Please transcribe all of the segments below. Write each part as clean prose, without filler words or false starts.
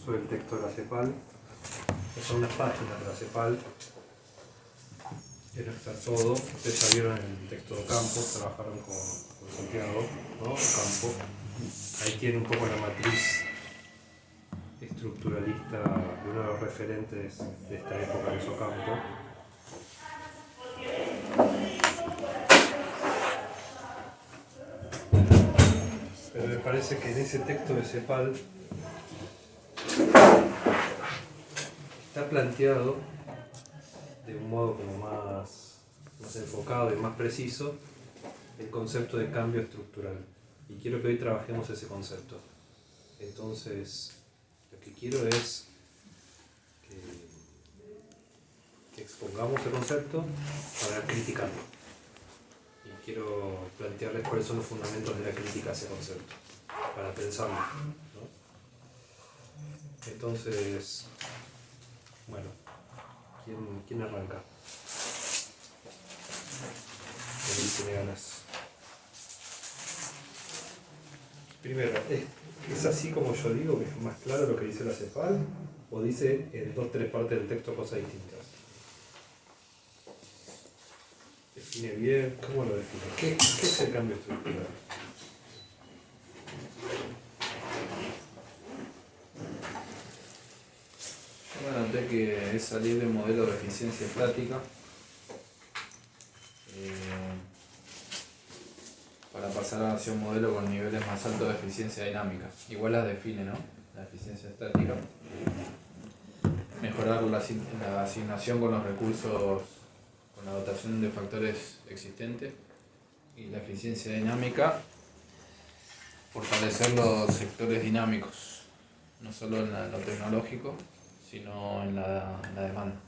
uso del texto de la CEPAL. Son unas páginas de la CEPAL. Que no está todo. Ustedes ya vieron el texto de Campos, trabajaron con Santiago, ¿no? Campo. Ahí tiene un poco la matriz estructuralista de uno de los referentes de esta época, que es Ocampo. Pero me parece que en ese texto de CEPAL está planteado de un modo como más enfocado y más preciso el concepto de cambio estructural. Y quiero que hoy trabajemos ese concepto. Entonces, lo que quiero es que expongamos el concepto para criticarlo. Y quiero plantearles cuáles son los fundamentos de la crítica a ese concepto, para pensarlo, ¿no? Entonces, bueno, ¿quién arranca? ¿Quién tiene ganas? Primero, ¿es así como yo digo, que es más claro lo que dice la CEPAL? ¿O dice en 2-3 partes del texto cosas distintas? ¿Define bien? ¿Cómo lo define? ¿Qué es el cambio estructural? Yo me anoté que es salir del modelo de eficiencia estática para pasar hacia un modelo con niveles más altos de eficiencia dinámica. Igual las define, ¿no? La eficiencia estática. Mejorar la asignación con los recursos, con la dotación de factores existentes. Y la eficiencia dinámica, fortalecer los sectores dinámicos, no solo en lo tecnológico, sino en la demanda.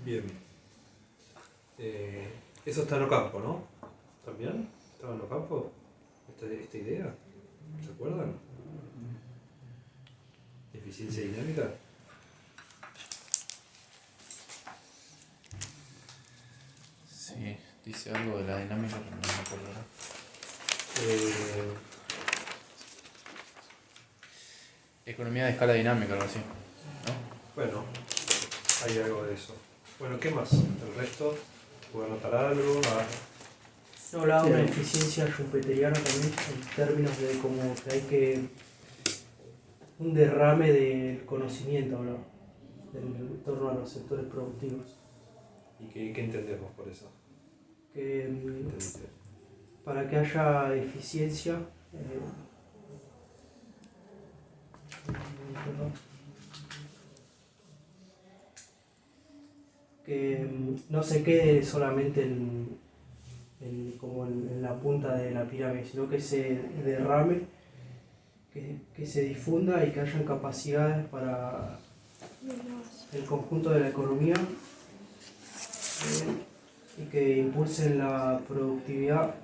Bien. Eso está en Ocampo, ¿no? ¿También? ¿Estaba en Ocampo? ¿Esta idea? ¿Se acuerdan? ¿Eficiencia dinámica? Sí, dice algo de la dinámica, pero no me acuerdo ahora. Economía de escala dinámica, algo así, ¿no? Bueno, hay algo de eso. Bueno, ¿qué más? ¿El resto? ¿Puedo anotar algo? No, hablaba de una eficiencia schumpeteriana también, en términos de como que hay que un derrame del conocimiento, ¿no? En torno a los sectores productivos. ¿Y qué entendemos por eso? Que ¿Entendiste? para que haya eficiencia, que no se quede solamente como en la punta de la pirámide, sino que se derrame, que se difunda y que hayan capacidades para el conjunto de la economía y que impulsen la productividad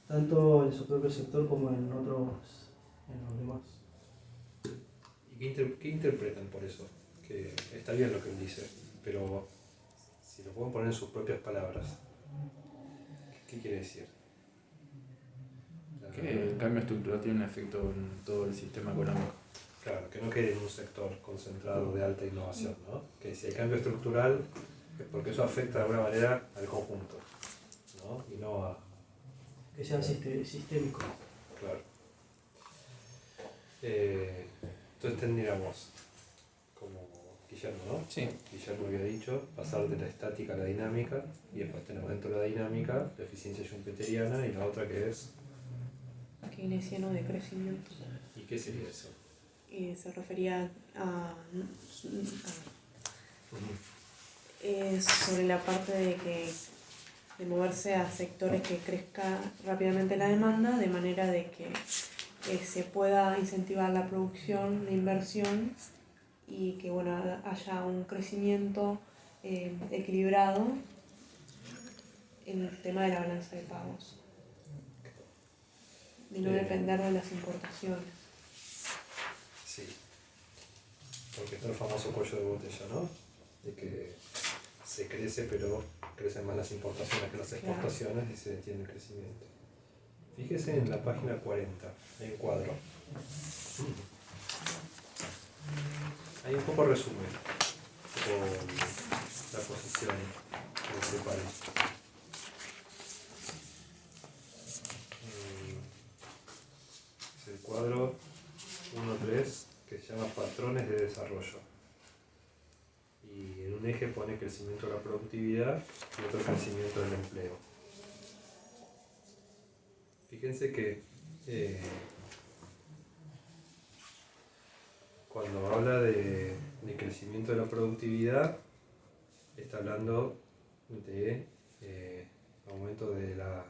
tanto en su propio sector como en los demás. ¿Y qué interpretan por eso? Que está bien lo que él dice, pero si lo pueden poner en sus propias palabras, ¿qué quiere decir? Que el cambio estructural tiene un efecto en todo el sistema económico. Claro, que no quede en un sector concentrado de alta innovación, ¿no? Que si hay cambio estructural es porque eso afecta de alguna manera al conjunto, ¿no? Y no a... Que sea sistémico. Claro. Entonces tendríamos, como Guillermo, ¿no? Sí. Guillermo había dicho, pasar de la estática a la dinámica, y después tenemos dentro de la dinámica la eficiencia schumpeteriana y la otra que es... Keynesiano de crecimiento. ¿Y qué sería eso? Se refería sobre la parte de moverse a sectores que crezca rápidamente la demanda, de manera de que se pueda incentivar la producción, la inversión y que haya un crecimiento equilibrado en el tema de la balanza de pagos y no depender de las importaciones. Sí, porque está el famoso cuello de botella, ¿no? De que se crece, pero crecen más las importaciones que las exportaciones y se detiene el crecimiento. Fíjese en la página 40, en cuadro. Ahí un poco resumen, con la posición principal. Es el cuadro 1.3 que se llama patrones de desarrollo. Y en un eje pone crecimiento de la productividad y otro crecimiento del empleo. Fíjense que cuando habla de crecimiento de la productividad, está hablando de aumento de la...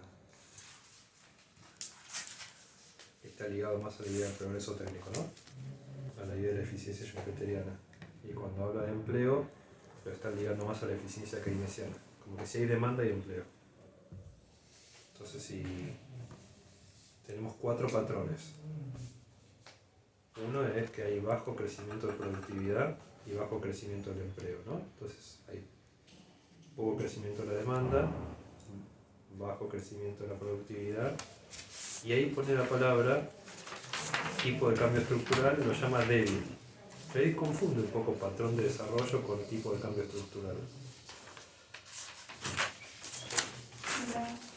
Está ligado más a la idea del progreso técnico, ¿no? A la idea de la eficiencia schumpeteriana. Y cuando habla de empleo, lo está ligando más a la eficiencia keynesiana. Como que si hay demanda hay empleo. Entonces si tenemos 4 patrones. Uno es que hay bajo crecimiento de productividad y bajo crecimiento del empleo, ¿no? Entonces hay poco crecimiento de la demanda, bajo crecimiento de la productividad, y ahí pone la palabra tipo de cambio estructural, lo llama débil. Pero ahí confunde un poco patrón de desarrollo con tipo de cambio estructural.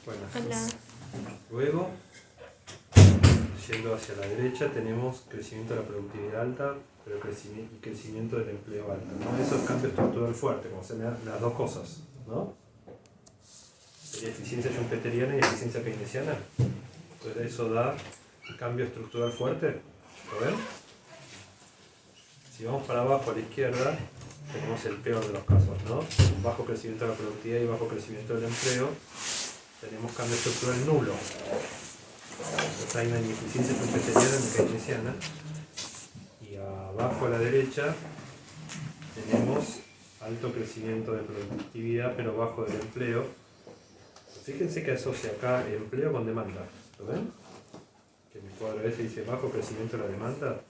Bueno, luego, yendo hacia la derecha, tenemos crecimiento de la productividad alta, pero crecimiento del empleo alto, ¿no? Eso es cambio estructural fuerte, como se me dan las dos cosas, ¿no? Sería eficiencia schumpeteriana y eficiencia keynesiana. Entonces eso da cambio estructural fuerte, ¿lo ven? Si vamos para abajo a la izquierda, tenemos el peor de los casos, ¿no? Bajo crecimiento de la productividad y bajo crecimiento del empleo, tenemos cambio estructural nulo. Entonces hay una ineficiencia schumpeteriana ni keynesiana. Y abajo a la derecha tenemos alto crecimiento de productividad pero bajo del empleo. Fíjense que asocia acá el empleo con demanda, ¿lo ven? Que en el cuadro ese dice bajo crecimiento de la demanda,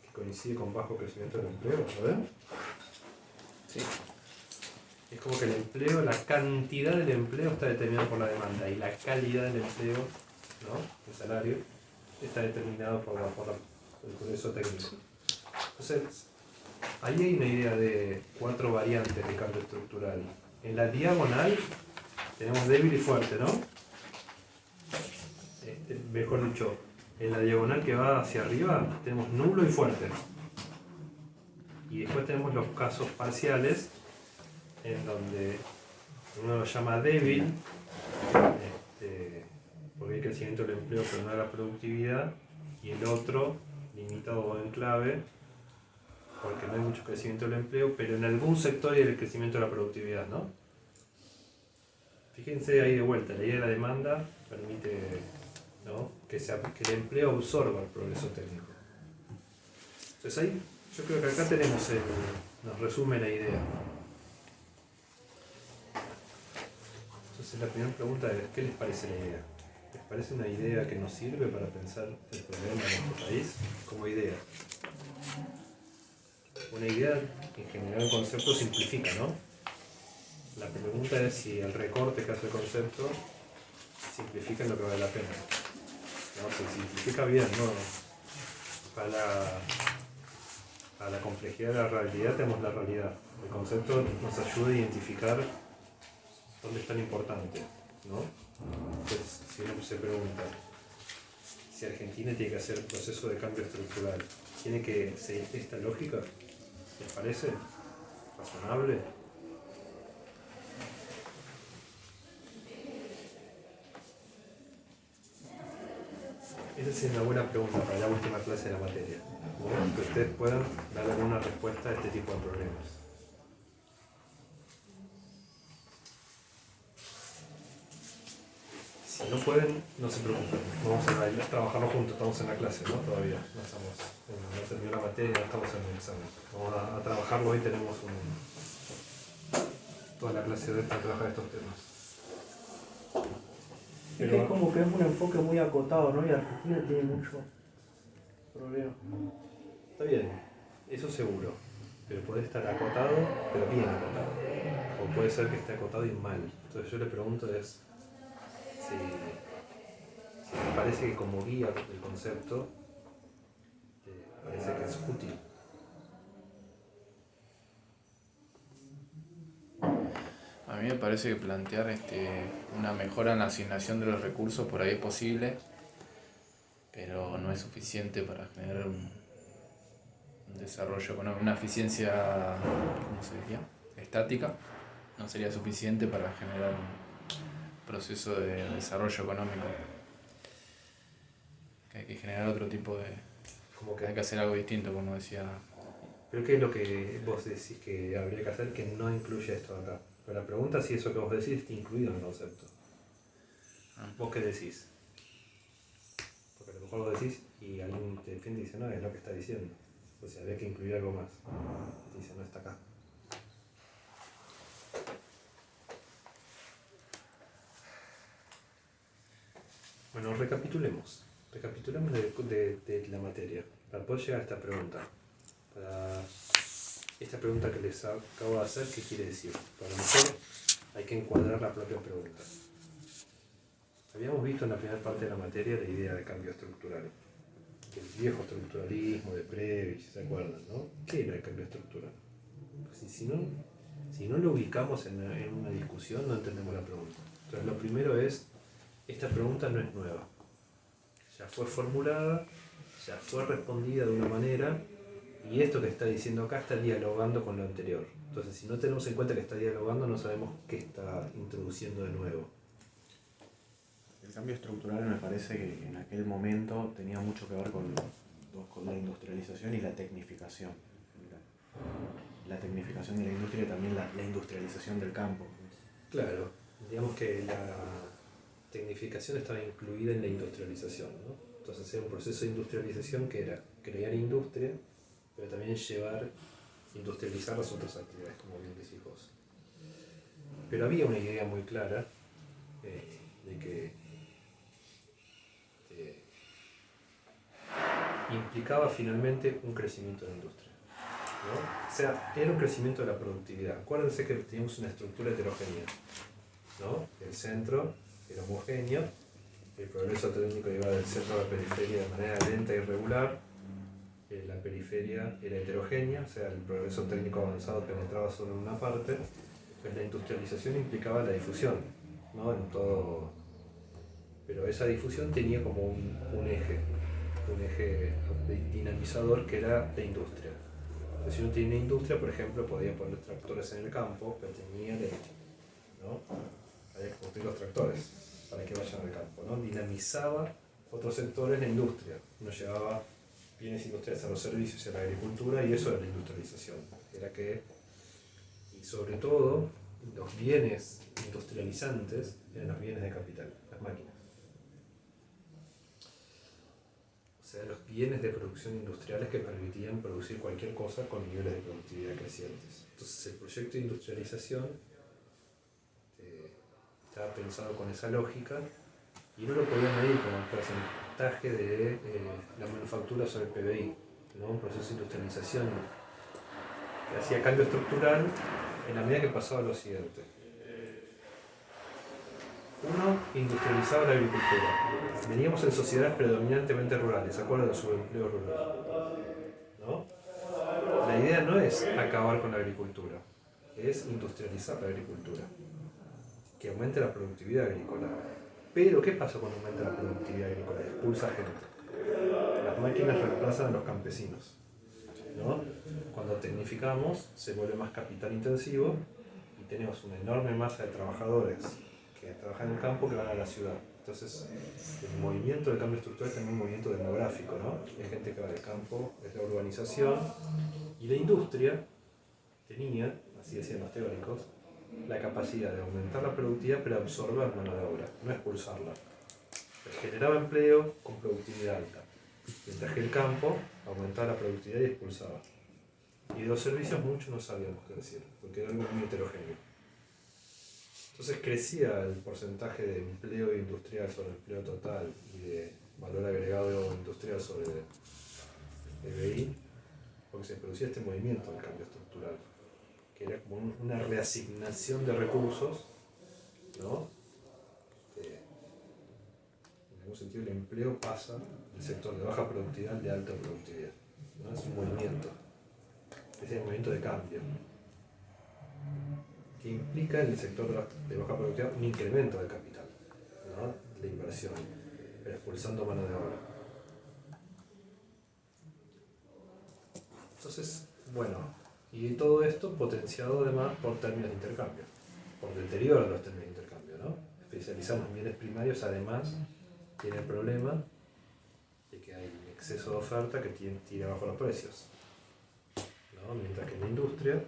que coincide con bajo crecimiento del empleo, ¿lo ven? Sí. Es como que el empleo, la cantidad del empleo está determinada por la demanda y la calidad del empleo, ¿no? El salario, está determinado por el progreso técnico. Entonces, ahí hay una idea de 4 variantes de cambio estructural. En la diagonal tenemos débil y fuerte, ¿no? Mejor dicho, en la diagonal que va hacia arriba tenemos nulo y fuerte. Y después tenemos los casos parciales, en donde uno lo llama débil, porque hay crecimiento del empleo pero no de la productividad, y el otro, limitado o en clave, porque no hay mucho crecimiento del empleo, pero en algún sector hay el crecimiento de la productividad, ¿no? Fíjense ahí de vuelta, la idea de la demanda permite, ¿no?, que el empleo absorba el progreso técnico. Entonces ahí, yo creo que acá tenemos nos resume la idea. Entonces la primera pregunta es, ¿qué les parece la idea? ¿Les parece una idea que nos sirve para pensar el problema de nuestro país como idea? Una idea, en general, el concepto simplifica, ¿no? La pregunta es si el recorte que hace el concepto simplifica en lo que vale la pena. ¿No? Se simplifica bien, ¿no? A la complejidad de la realidad tenemos la realidad. El concepto nos ayuda a identificar dónde es tan importante, ¿no? Entonces, si uno se pregunta si Argentina tiene que hacer un proceso de cambio estructural, ¿tiene que seguir esta lógica? ¿Les parece razonable? Esa es una buena pregunta para la última clase de la materia, ¿no? Que ustedes puedan dar alguna respuesta a este tipo de problemas. Si no pueden, no se preocupen, vamos a trabajarlo juntos, estamos en la clase, ¿no? Todavía no terminó la materia, no estamos en el examen. Vamos a trabajarlo hoy, tenemos toda la clase de hoy para trabajar estos temas. Es que es como que es un enfoque muy acotado, ¿no? Y Argentina tiene mucho problema. Está bien, eso seguro, pero puede estar acotado, pero bien acotado. O puede ser que esté acotado y mal. Entonces yo le pregunto si me parece que como guía del concepto, parece que es útil. mí me parece que plantear una mejora en la asignación de los recursos por ahí es posible, pero no es suficiente para generar un desarrollo económico, una eficiencia, ¿cómo se diría? Estática, no sería suficiente para generar un proceso de desarrollo económico. Que hay que generar otro tipo de... Como que, Hay que hacer algo distinto, como decía. pero ¿qué es lo que vos decís que habría que hacer que no incluye esto acá? Pero la pregunta es si eso que vos decís está incluido en el concepto. ¿Vos qué decís? Porque a lo mejor lo decís y alguien te defiende y dice, no, es lo que está diciendo. O sea, habría que incluir algo más. Y te dice, no está acá. Bueno, recapitulemos. Recapitulemos de la materia. Para poder llegar a esta pregunta. Para esta pregunta que les acabo de hacer, ¿qué quiere decir? Para lo mejor hay que encuadrar la propia pregunta. Habíamos visto en la primera parte de la materia la idea de cambio estructural. El viejo estructuralismo de Previ, si se acuerdan, ¿no? ¿Qué era el cambio estructural? Pues si no lo ubicamos en una discusión, no entendemos la pregunta. Entonces, lo primero es, esta pregunta no es nueva. Ya fue formulada, ya fue respondida de una manera, y esto que está diciendo acá está dialogando con lo anterior. Entonces, si no tenemos en cuenta que está dialogando, no sabemos qué está introduciendo de nuevo. El cambio estructural me parece que en aquel momento tenía mucho que ver con la industrialización y la tecnificación. La tecnificación de la industria y también la industrialización del campo. Claro, digamos que la tecnificación estaba incluida en la industrialización, ¿no? Entonces era un proceso de industrialización que era crear industria, pero también industrializar las otras actividades, como bien decís vos. Pero había una idea muy clara de que implicaba finalmente un crecimiento de la industria, ¿no? O sea, era un crecimiento de la productividad. Acuérdense que teníamos una estructura heterogénea, ¿no? El centro era homogéneo, el progreso técnico iba del centro a la periferia de manera lenta y irregular, la periferia era heterogénea, o sea, el progreso técnico avanzado penetraba solo en una parte, pues la industrialización implicaba la difusión, ¿no? En todo, pero esa difusión tenía como un eje dinamizador que era la industria. Entonces, si uno tenía industria, por ejemplo, podía poner tractores en el campo, pero tenía ¿no? Había que construir los tractores para que vayan al campo, ¿no? Dinamizaba otros sectores de la industria. Uno llevaba bienes industriales a los servicios y a la agricultura, y eso era la industrialización. Y sobre todo, los bienes industrializantes eran los bienes de capital, las máquinas. O sea, los bienes de producción industriales que permitían producir cualquier cosa con niveles de productividad crecientes. Entonces, el proyecto de industrialización estaba pensado con esa lógica y no lo podía medir como el porcentaje de la manufactura sobre el PBI, ¿no? Un proceso de industrialización que hacía cambio estructural en la medida que pasaba lo siguiente. Uno, industrializaba la agricultura. Veníamos en sociedades predominantemente rurales, ¿se acuerdan del subempleo rural? ¿No? La idea no es acabar con la agricultura, es industrializar la agricultura, que aumente la productividad agrícola. Pero, ¿qué pasa cuando aumenta la productividad agrícola? Expulsa gente. Las máquinas reemplazan a los campesinos, ¿no? Cuando tecnificamos, se vuelve más capital intensivo y tenemos una enorme masa de trabajadores que trabajan en el campo que van a la ciudad. Entonces, el movimiento del cambio estructural es también un movimiento demográfico, ¿no? Hay gente que va del campo, es la urbanización, y la industria tenía, así decían los teóricos, la capacidad de aumentar la productividad pero absorber mano de obra, no expulsarla. Generaba empleo con productividad alta, mientras que el campo aumentaba la productividad y expulsaba. Y de los servicios mucho no sabíamos qué decir, porque era algo muy heterogéneo. Entonces crecía el porcentaje de empleo industrial sobre el empleo total y de valor agregado industrial sobre el PBI, porque se producía este movimiento del cambio estructural, que era como una reasignación de recursos, ¿no? En algún sentido el empleo pasa del sector de baja productividad al de alta productividad, ¿no? Es un movimiento, es el movimiento de cambio. que implica en el sector de baja productividad un incremento del capital, ¿no? La inversión, pero expulsando mano de obra. Entonces, bueno, y todo esto potenciado además por términos de intercambio, por deterioro de los términos de intercambio, ¿no? Especializarnos en bienes primarios además tiene el problema de que hay un exceso de oferta que tira abajo los precios, ¿no? Mientras que en la industria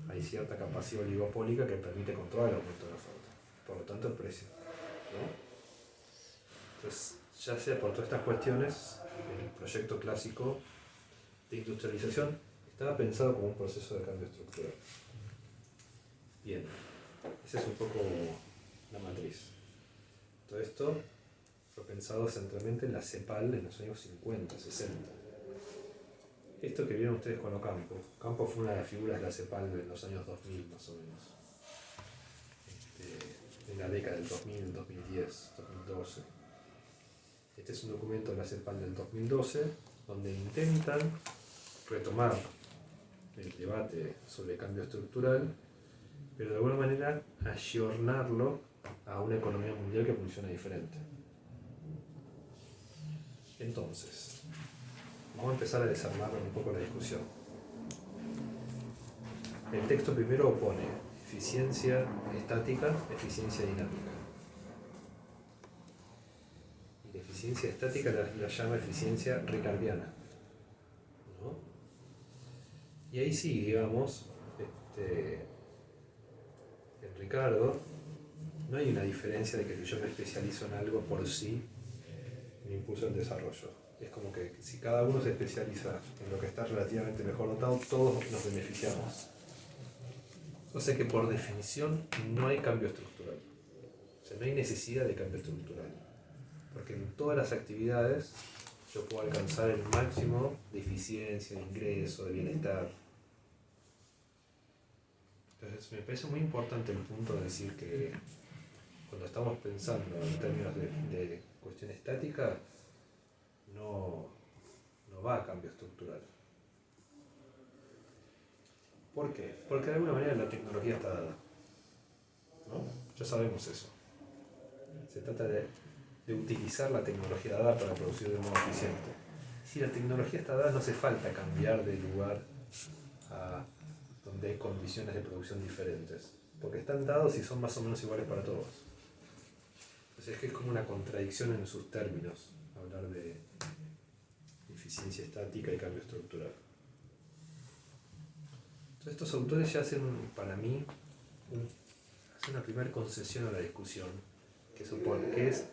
hay cierta capacidad oligopólica que permite controlar el aumento de la oferta, por lo tanto el precio, ¿no? Entonces, ya sea por todas estas cuestiones, el proyecto clásico de industrialización estaba pensado como un proceso de cambio estructural. Bien, esa es un poco la matriz. Todo esto fue pensado centralmente en la CEPAL en los años 50, 60. Esto que vieron ustedes con Ocampo. Ocampo fue una de las figuras de la CEPAL en los años 2000 más o menos. En la década del 2000, 2010, 2012. Este es un documento de la CEPAL del 2012 donde intentan retomar el debate sobre cambio estructural, pero de alguna manera ayornarlo a una economía mundial que funciona diferente. Entonces, vamos a empezar a desarmar un poco la discusión. El texto primero opone eficiencia estática, eficiencia dinámica. Y la eficiencia estática la llama eficiencia ricardiana, ¿no? Y ahí sí, digamos, en Ricardo, no hay una diferencia de que si yo me especializo en algo por sí, me impulsa el desarrollo. Es como que si cada uno se especializa en lo que está relativamente mejor dotado, todos nos beneficiamos. O sea que por definición no hay cambio estructural. O sea, no hay necesidad de cambio estructural. Porque en todas las actividades yo puedo alcanzar el máximo de eficiencia, de ingreso, de bienestar. Entonces me parece muy importante el punto de decir que cuando estamos pensando en términos de cuestión estática, no va a cambio estructural. ¿Por qué? Porque de alguna manera la tecnología está dada, ¿no? Ya sabemos eso. Se trata de utilizar la tecnología dada para producir de modo eficiente. Si la tecnología está dada, no hace falta cambiar de lugar a donde hay condiciones de producción diferentes, porque están dados y son más o menos iguales para todos. Entonces es que es como una contradicción en sus términos hablar de eficiencia estática y cambio estructural. Entonces estos autores ya hacen, para mí, hacen una primera concesión a la discusión, que supone que es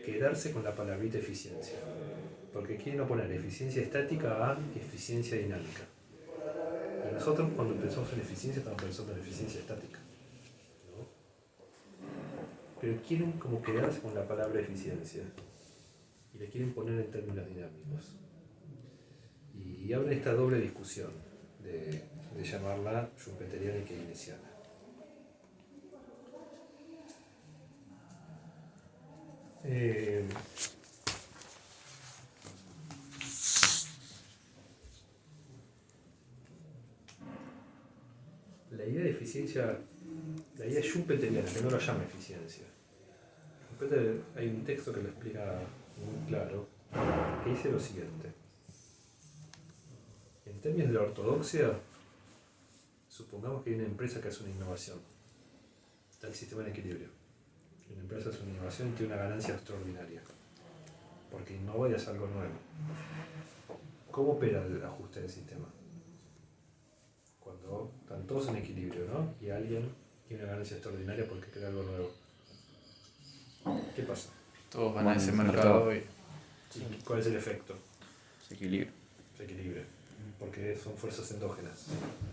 quedarse con la palabrita eficiencia, porque quieren oponer eficiencia estática a eficiencia dinámica. Y nosotros cuando pensamos en eficiencia estamos pensando en eficiencia estática, ¿no? Pero quieren como quedarse con la palabra eficiencia y la quieren poner en términos dinámicos. Y abren esta doble discusión de llamarla schumpeteriana y keynesiana. La idea de eficiencia, la idea schumpeteriana, que no lo llama eficiencia. Schumpeter, hay un texto que lo explica muy claro, que dice lo siguiente. En términos de la ortodoxia, supongamos que hay una empresa que hace una innovación. Está el sistema en equilibrio. Una empresa hace una innovación y tiene una ganancia extraordinaria, porque innova y hace algo nuevo. ¿Cómo opera el ajuste del sistema? Cuando están todos en equilibrio, ¿no? Y alguien tiene una ganancia extraordinaria porque crea algo nuevo. ¿Qué pasa? Todos van a ese mercado y Sí, ¿cuál es el efecto? Se equilibra. Se equilibra, porque son fuerzas endógenas,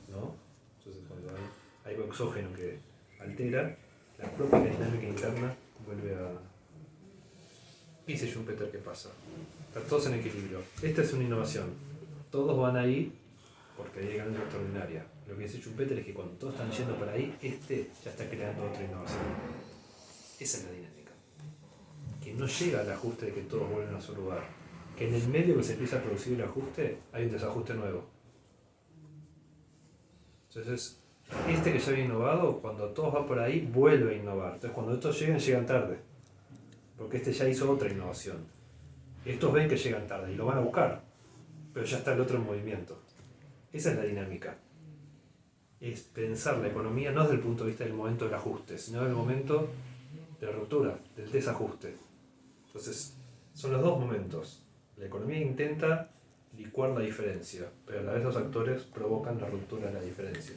¿no? Entonces cuando hay algo exógeno que altera, la propia dinámica interna vuelve a... Dice Schumpeter, ¿qué pasa? Están todos en equilibrio. Esta es una innovación. Todos van ahí porque hay ganancia extraordinaria. Lo que dice Schumpeter es que cuando todos están yendo para ahí, ya está creando otra innovación. Esa es la dinámica. Que no llega al ajuste de que todos vuelven a su lugar. Que en el medio que se empieza a producir el ajuste, hay un desajuste nuevo. Entonces, este que ya había innovado, cuando todos van por ahí, vuelve a innovar. Entonces cuando estos llegan tarde. Porque este ya hizo otra innovación. Estos ven que llegan tarde y lo van a buscar. Pero ya está el otro en movimiento. Esa es la dinámica. Es pensar la economía no desde el punto de vista del momento del ajuste, sino del momento de la ruptura, del desajuste. Entonces, son los dos momentos. La economía intenta licuar la diferencia, pero a la vez los actores provocan la ruptura de la diferencia.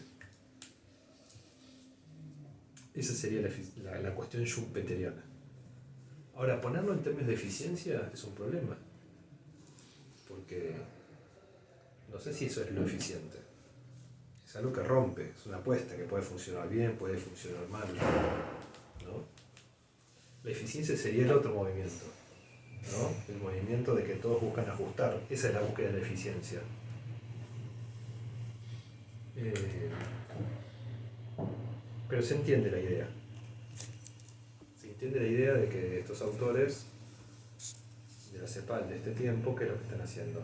Esa sería la cuestión schumpeteriana. Ahora, ponerlo en términos de eficiencia es un problema, porque no sé si eso es lo eficiente. Es algo que rompe, es una apuesta que puede funcionar bien, puede funcionar mal, ¿no? La eficiencia sería el otro movimiento, ¿no? El movimiento de que todos buscan ajustar. Esa es la búsqueda de la eficiencia. Pero se entiende la idea. Se entiende la idea de que estos autores de la CEPAL de este tiempo, ¿qué es lo que están haciendo?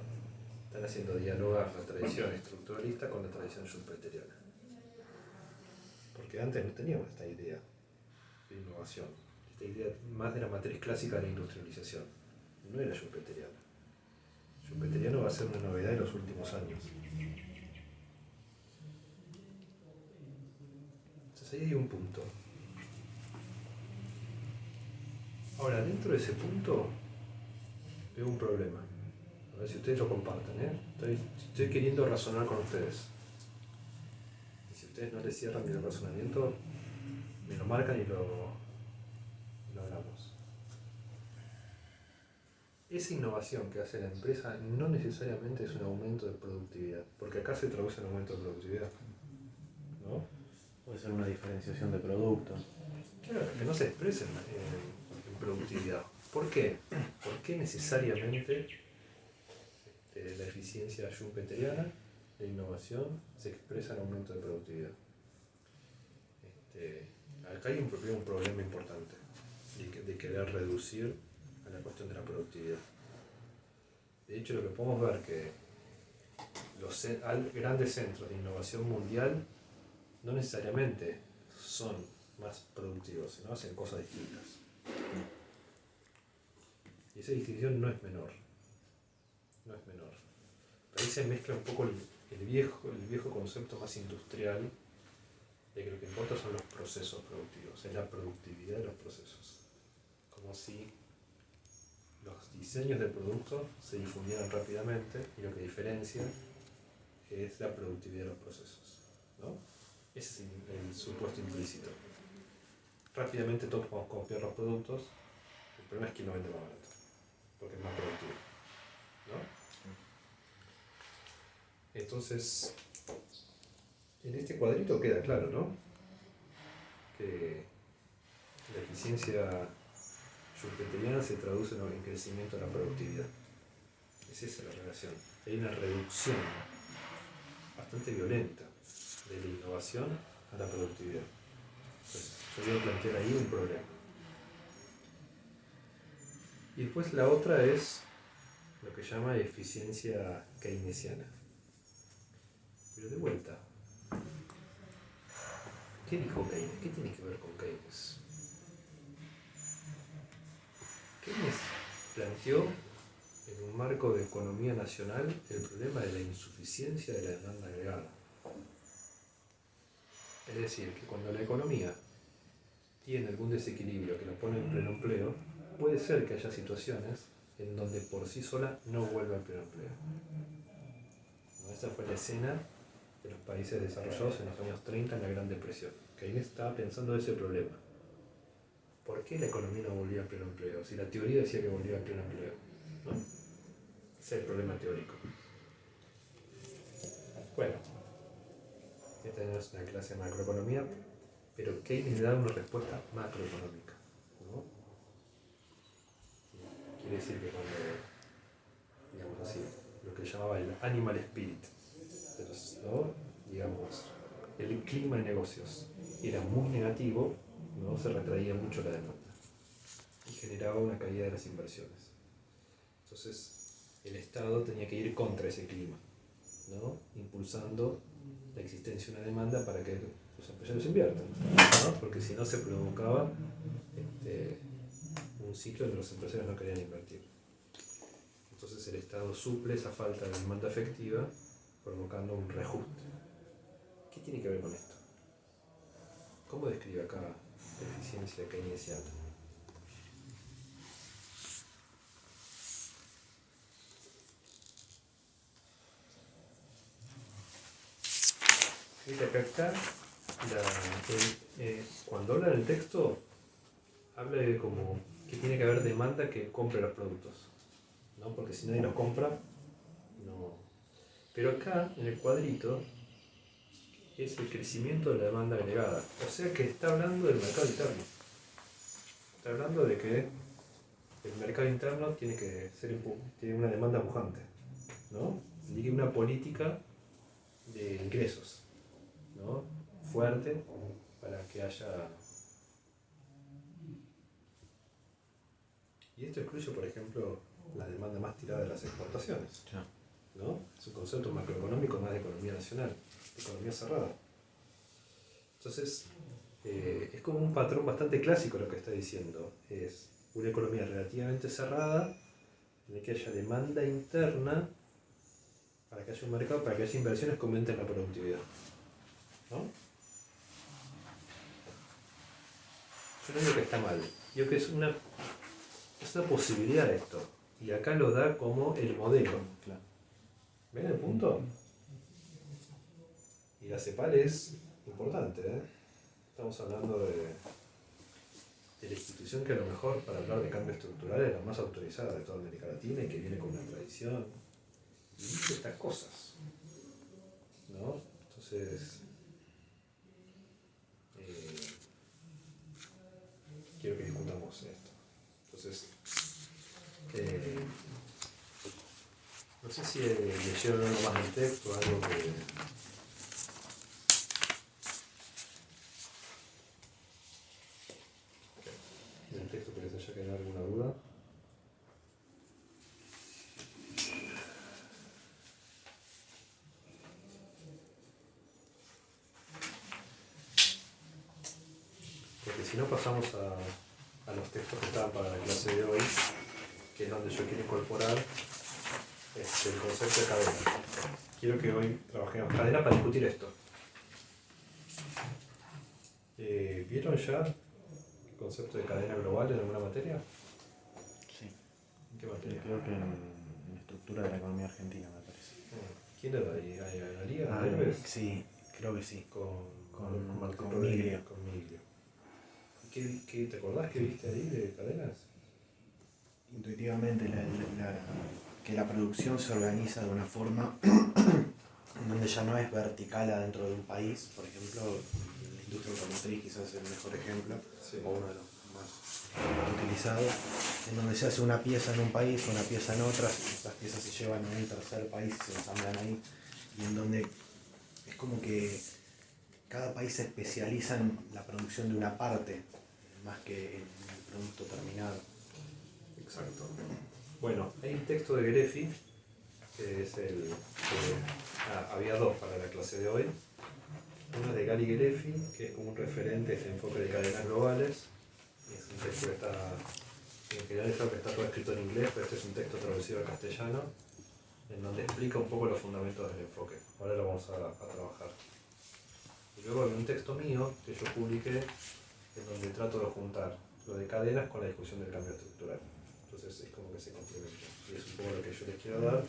Están haciendo dialogar la tradición estructuralista con la tradición schumpeteriana. Porque antes no teníamos esta idea de innovación, esta idea más de la matriz clásica de la industrialización. No era schumpeteriana. Schumpeteriano va a ser una novedad en los últimos años. Entonces ahí hay un punto. Ahora, dentro de ese punto veo un problema. A ver si ustedes lo comparten, ¿eh? Estoy queriendo razonar con ustedes. Y si ustedes no les cierran mi razonamiento, me lo marcan y lo hablamos. Esa innovación que hace la empresa no necesariamente es un aumento de productividad, porque acá se traduce en aumento de productividad, ¿no? Puede ser una diferenciación de productos. Claro, que no se expresa en productividad. ¿Por qué? ¿Por qué necesariamente la eficiencia schumpeteriana, la innovación, se expresa en aumento de productividad? Acá hay un problema importante de querer reducir a la cuestión de la productividad. De hecho, lo que podemos ver que los grandes centros de innovación mundial no necesariamente son más productivos, sino hacen cosas distintas. Y esa distinción no es menor. No es menor. Ahí se mezcla un poco el viejo concepto más industrial de que lo que importa son los procesos productivos, es la productividad de los procesos. Como si los diseños de productos se difundieran rápidamente y lo que diferencia es la productividad de los procesos, ¿no? Ese es el supuesto implícito. Rápidamente todos podemos copiar los productos, el problema es quién lo vende más barato, porque es más productivo, ¿no? Entonces, en este cuadrito queda claro, ¿no? Que la eficiencia schumpeteriana se traduce en crecimiento de la productividad. Es esa la relación. Hay una reducción bastante violenta de la innovación a la productividad. Entonces, yo quiero plantear ahí un problema. Y después la otra es lo que llama eficiencia keynesiana. Pero de vuelta, ¿qué dijo Keynes? ¿Qué tiene que ver con Keynes? Keynes planteó en un marco de economía nacional el problema de la insuficiencia de la demanda agregada. Es decir, que cuando la economía tiene algún desequilibrio que lo pone en pleno empleo, puede ser que haya situaciones en donde por sí sola no vuelva al pleno empleo. Esta fue la escena de los países desarrollados en los años 30 en la Gran Depresión. Keynes estaba pensando ese problema. ¿Por qué la economía no volvía al pleno empleo? Si la teoría decía que volvía al pleno empleo, ¿no? Ese es el problema teórico. Bueno, esta no es una clase de macroeconomía, pero Keynes le da una respuesta macroeconómica, ¿no? Quiere decir que cuando, digamos así, lo que llamaba el animal spirit, ¿no? Digamos, el clima de negocios era muy negativo, ¿no? Se retraía mucho la demanda y generaba una caída de las inversiones. Entonces, el Estado tenía que ir contra ese clima. ¿no? Impulsando la existencia de una demanda para que los empresarios inviertan, ¿no? Porque si no se provocaba un ciclo en que los empresarios no querían invertir. Entonces el Estado suple esa falta de demanda efectiva provocando un reajuste. ¿Qué tiene que ver con esto? ¿Cómo describe acá la eficiencia keynesiana? Fíjate que acá, cuando habla en el texto, habla de como que tiene que haber demanda que compre los productos, ¿no? Porque si nadie los compra, no. Pero acá, en el cuadrito, es el crecimiento de la demanda agregada. O sea que está hablando del mercado interno. Está hablando de que el mercado interno tiene que tiene una demanda pujante, ¿no? Tiene una política de ingresos, ¿no? Fuerte para que haya. Y esto incluye, por ejemplo, la demanda más tirada de las exportaciones, ¿no? Es un concepto macroeconómico más de economía nacional, de economía cerrada. Entonces, es como un patrón bastante clásico lo que está diciendo. Es una economía relativamente cerrada, en la que haya demanda interna, para que haya un mercado, para que haya inversiones que aumenten la productividad, ¿no? Yo no digo que está mal, digo que es una posibilidad esto. Y acá lo da como el modelo. Claro. ¿Ven el punto? Y la CEPAL es importante, ¿eh? Estamos hablando de la institución que a lo mejor para hablar de cambio estructural es la más autorizada de toda América Latina y que viene con una tradición y dice estas cosas, ¿no? Entonces, quiero que discutamos esto. Entonces, no sé si leyeron algo más del texto, algo que... del texto que les haya quedado alguna duda. Porque si no pasamos a los textos que estaban para la clase de hoy, que es donde yo quiero incorporar el concepto de cadena. Quiero que hoy trabajemos cadena para discutir esto. ¿Vieron ya el concepto de cadena global en alguna materia? Sí. ¿En qué materia? Creo que en estructura de la economía argentina, me parece. ¿Quién le da ahí? ¿A la Liga? Sí, creo que sí. Con Martín con Rodríguez, Miglio. con Miglio. ¿Qué te acordás que viste ahí de cadenas? Intuitivamente que la producción se organiza de una forma donde ya no es vertical adentro de un país. Por ejemplo, la industria automotriz quizás es el mejor ejemplo, Sí. o uno de los más utilizados, en donde se hace una pieza en un país, una pieza en otra, esas piezas se llevan a un tercer país y se ensamblan ahí, y en donde es como que cada país se especializa en la producción de una parte, más que en el producto terminado. Exacto. Bueno, hay un texto de Grefi, que es había dos para la clase de hoy. Uno es de Gary Grefi, que es como un referente de este enfoque de cadenas globales. Es un texto que está, en general creo que está todo escrito en inglés, pero este es un texto traducido al castellano, en donde explica un poco los fundamentos del enfoque. Ahora lo vamos a trabajar. Y luego hay un texto mío que yo publiqué, en donde trato de juntar lo de cadenas con la discusión del cambio estructural. Entonces es como que se complementa. Y es un poco lo que yo les quiero dar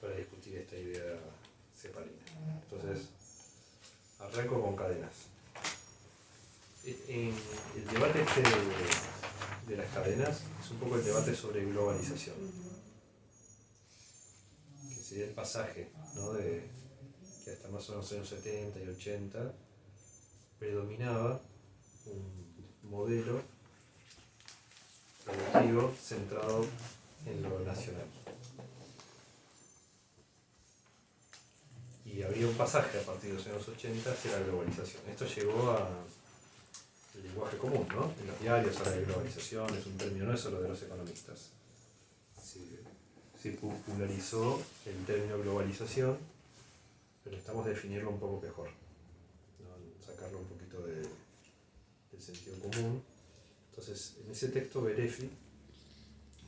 para discutir esta idea cepalina. Entonces, arranco con cadenas. El debate de las cadenas es un poco el debate sobre globalización, que sería el pasaje, ¿no? De que hasta más o menos en los años 70 y 80 predominaba un modelo productivo centrado en lo nacional. Y había un pasaje a partir de los años 80 hacia la globalización. Esto llegó al lenguaje común, ¿no? En los diarios habla de globalización, es un término, no es solo de los economistas. Se popularizó el término globalización pero necesitamos definirlo un poco mejor, ¿no? Sacarlo un poquito del sentido común. Entonces, en ese texto Berefi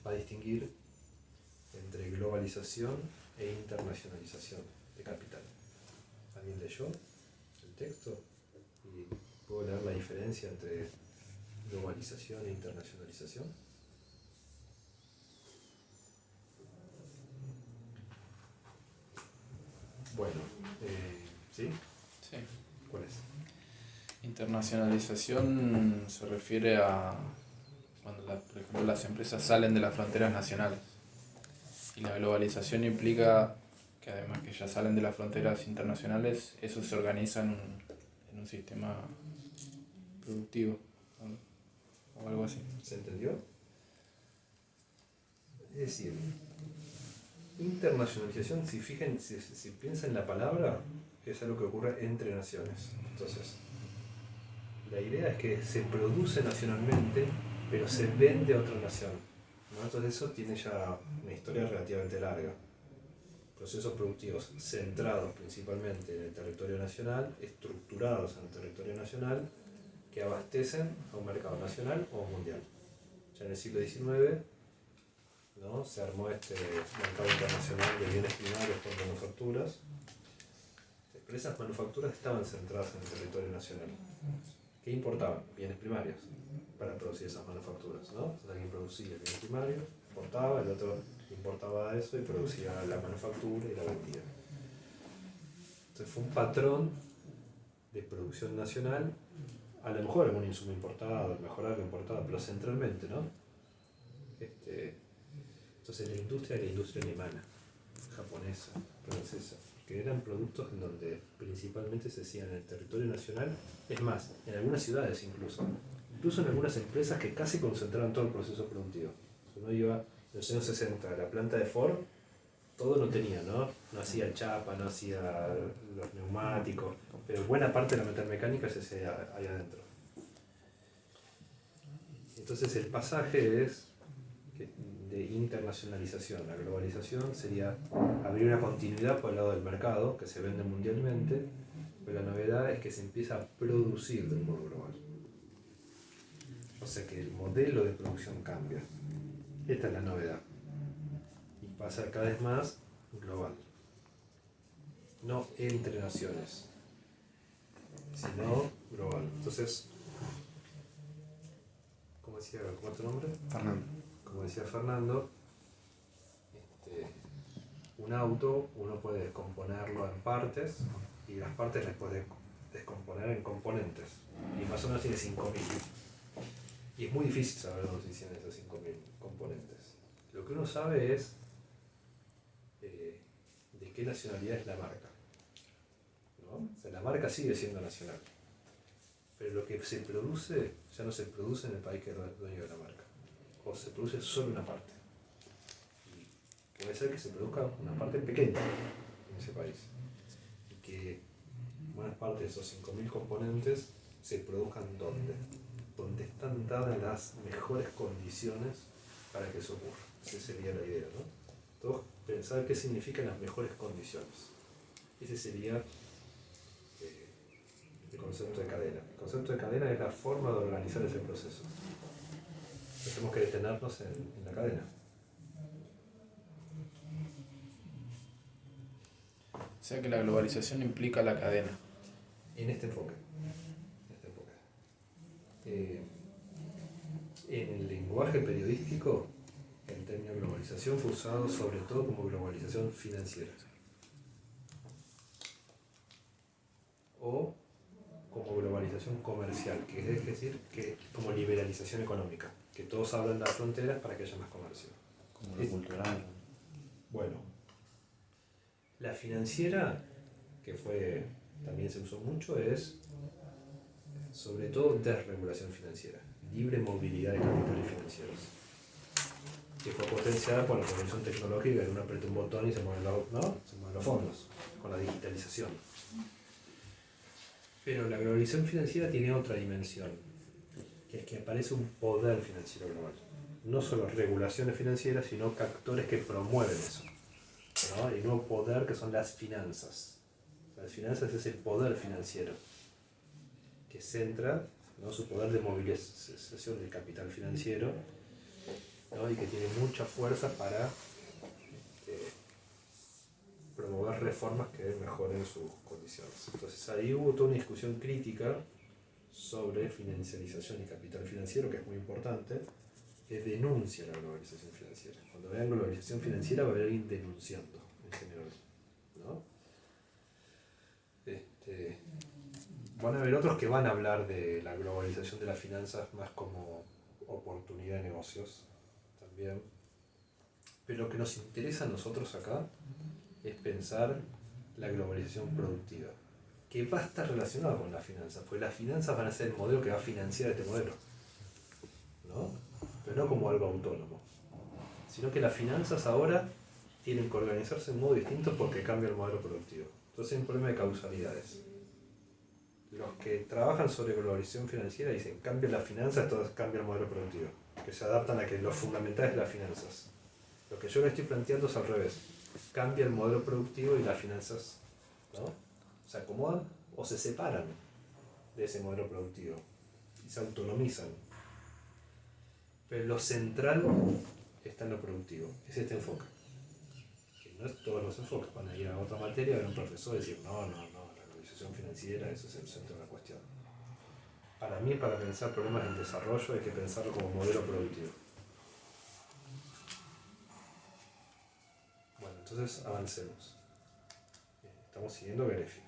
va a distinguir entre globalización e internacionalización de capital. ¿Alguien leyó el texto? ¿Y puedo leer la diferencia entre globalización e internacionalización? Bueno, ¿sí? Sí. ¿Cuál es? Internacionalización se refiere a cuando, por ejemplo, las empresas salen de las fronteras nacionales. Y la globalización implica que además que ya salen de las fronteras internacionales, eso se organiza en un sistema productivo, ¿no? O algo así. ¿Se entendió? Es decir, internacionalización, si piensan en la palabra, es algo que ocurre entre naciones. Entonces, la idea es que se produce nacionalmente, pero se vende a otra nación, ¿no? Entonces eso tiene ya una historia relativamente larga. Procesos productivos centrados principalmente en el territorio nacional, estructurados en el territorio nacional, que abastecen a un mercado nacional o mundial. Ya en el siglo XIX, ¿no?, se armó este mercado internacional de bienes primarios por manufacturas, pero esas manufacturas estaban centradas en el territorio nacional. ¿Qué importaban? Bienes primarios para producir esas manufacturas, ¿no? Entonces alguien producía el bien primario, importaba, el otro importaba eso y producía la manufactura y la vendía. Entonces fue un patrón de producción nacional, a lo mejor algún insumo importado, a lo mejor algo importado, pero centralmente, ¿no? Entonces la industria era la industria alemana, japonesa, francesa, que eran productos en donde principalmente se hacían en el territorio nacional, es más, en algunas ciudades incluso en algunas empresas que casi concentraban todo el proceso productivo. Si uno iba en los años 60 a la planta de Ford, todo no tenía, ¿no? No hacía chapa, no hacía los neumáticos, pero buena parte de la metalmecánica se hacía ahí adentro. Entonces el pasaje es de internacionalización. La globalización sería abrir una continuidad por el lado del mercado, que se vende mundialmente, pero la novedad es que se empieza a producir de un modo global. O sea que el modelo de producción cambia. Esta es la novedad. Y pasa a ser cada vez más global. No entre naciones, sino global. Entonces, ¿cómo es tu nombre? Fernando. Como decía Fernando, un auto uno puede descomponerlo en partes y las partes las puede descomponer en componentes. Y más o menos tiene 5.000. Y es muy difícil saber dónde se hicieron esos 5.000 componentes. Lo que uno sabe es de qué nacionalidad es la marca, ¿no? O sea, la marca sigue siendo nacional, pero lo que se produce ya no se produce en el país que es dueño de la marca, o se produce solo una parte. Y puede ser que se produzca una parte pequeña en ese país, y que buenas partes de esos 5.000 componentes se produzcan donde están dadas las mejores condiciones para que eso ocurra. Esa sería la idea, ¿no? Todos pensar qué significan las mejores condiciones. Ese sería el concepto de cadena. El concepto de cadena es la forma de organizar ese proceso. Tenemos que detenernos en la cadena. O sea que la globalización implica la cadena. En este enfoque. En el lenguaje periodístico, el término globalización fue usado sobre todo como globalización financiera o como globalización comercial, que es decir, que como liberalización económica, que todos abran las fronteras para que haya más comercio. Como lo cultural. Bueno, la financiera, que también se usó mucho, es sobre todo desregulación financiera, libre movilidad de capitales financieros, que fue potenciada por la revolución tecnológica, que uno aprieta un botón y se mueven los fondos, con la digitalización. Pero la globalización financiera tiene otra dimensión, que es que aparece un poder financiero global. No solo regulaciones financieras, sino actores que promueven eso, ¿no? Y un nuevo poder que son las finanzas. Las finanzas es el poder financiero que centra, ¿no?, su poder de movilización del capital financiero, ¿no?, y que tiene mucha fuerza para promover reformas que mejoren sus condiciones. Entonces ahí hubo toda una discusión crítica sobre financiarización y capital financiero, que es muy importante, que denuncia la globalización financiera. Cuando vean globalización financiera va a haber alguien denunciando, en general, ¿no? Van a haber otros que van a hablar de la globalización de las finanzas más como oportunidad de negocios también. Pero lo que nos interesa a nosotros acá es pensar la globalización productiva, que va a estar relacionada con las finanzas, porque las finanzas van a ser el modelo que va a financiar este modelo, ¿no? Pero no como algo autónomo, sino que las finanzas ahora tienen que organizarse de un modo distinto porque cambia el modelo productivo. Entonces hay un problema de causalidades. Los que trabajan sobre globalización financiera dicen, cambia las finanzas, entonces cambia el modelo productivo, que se adaptan a que lo fundamental es las finanzas. Lo que yo le estoy planteando es al revés. Cambia el modelo productivo y las finanzas, ¿no?, se acomodan o se separan de ese modelo productivo y se autonomizan. Pero lo central está en lo productivo, es este enfoque. Que no es todos los enfoques, van a ir a otra materia, a ver un profesor y decir, no, la globalización financiera, eso es el centro de la cuestión. Para mí, para pensar problemas en desarrollo, hay que pensarlo como modelo productivo. Bueno, entonces avancemos. Estamos siguiendo Gerefi.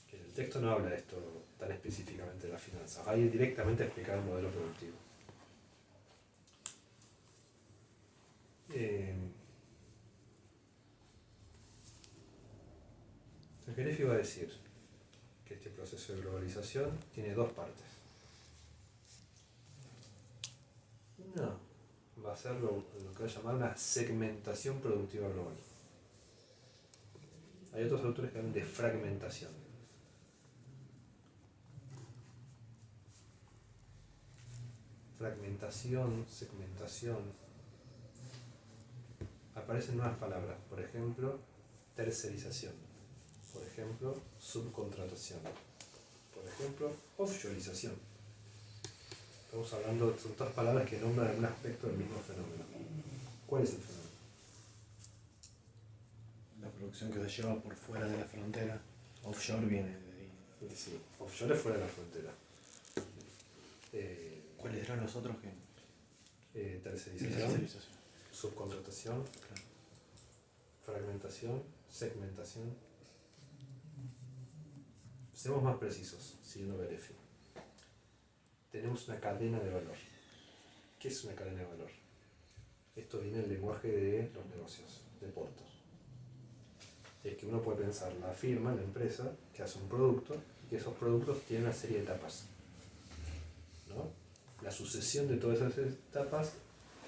Que en el texto no habla de esto tan específicamente de las finanzas, va a ir directamente a explicar el modelo productivo. Gerefi va a decir que este proceso de globalización tiene dos partes. Una va a ser lo que va a llamar una segmentación productiva global. Hay otros autores que hablan de fragmentación. Fragmentación, segmentación. Aparecen nuevas palabras, por ejemplo, tercerización, por ejemplo, subcontratación, por ejemplo, offshoreización. Estamos hablando, son todas palabras que nombran algún aspecto del mismo fenómeno. ¿Cuál es el fenómeno? La producción que se lleva por fuera de la frontera. Offshore viene de ahí. Sí, offshore es fuera de la frontera. ¿Cuáles eran los otros que? Tercerización, subcontratación, claro, fragmentación, segmentación. Seamos más precisos, siguiendo Gerefi. Tenemos una cadena de valor. ¿Qué es una cadena de valor? Esto viene del lenguaje de los negocios, de Porter. Es que uno puede pensar la firma, la empresa, que hace un producto y que esos productos tienen una serie de etapas, ¿no? La sucesión de todas esas etapas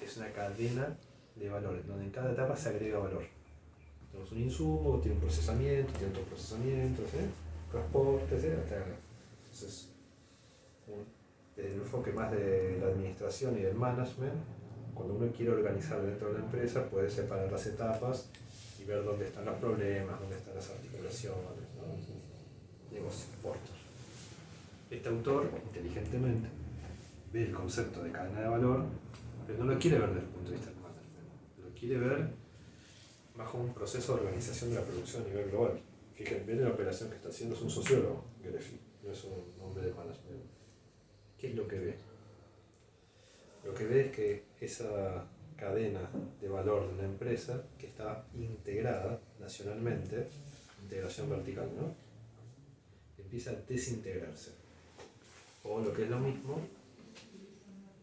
es una cadena de valores, donde en cada etapa se agrega valor. Tenemos un insumo, tiene un procesamiento, tiene otros procesamientos, transportes, hasta. Entonces, desde el enfoque más de la administración y del management, cuando uno quiere organizar dentro de la empresa, puede separar las etapas y ver dónde están los problemas, dónde están las articulaciones, ¿no? Negocios, Porter. Este autor, inteligentemente, ve el concepto de cadena de valor, pero no lo quiere ver desde el punto de vista del management, lo quiere ver bajo un proceso de organización de la producción a nivel global. Fíjense, ven la operación que está haciendo, es un sociólogo, Gerefi, no es un hombre de management. ¿Qué es lo que ve? Lo que ve es que esa cadena de valor de una empresa que está integrada nacionalmente, integración vertical, ¿no?, empieza a desintegrarse. O lo que es lo mismo,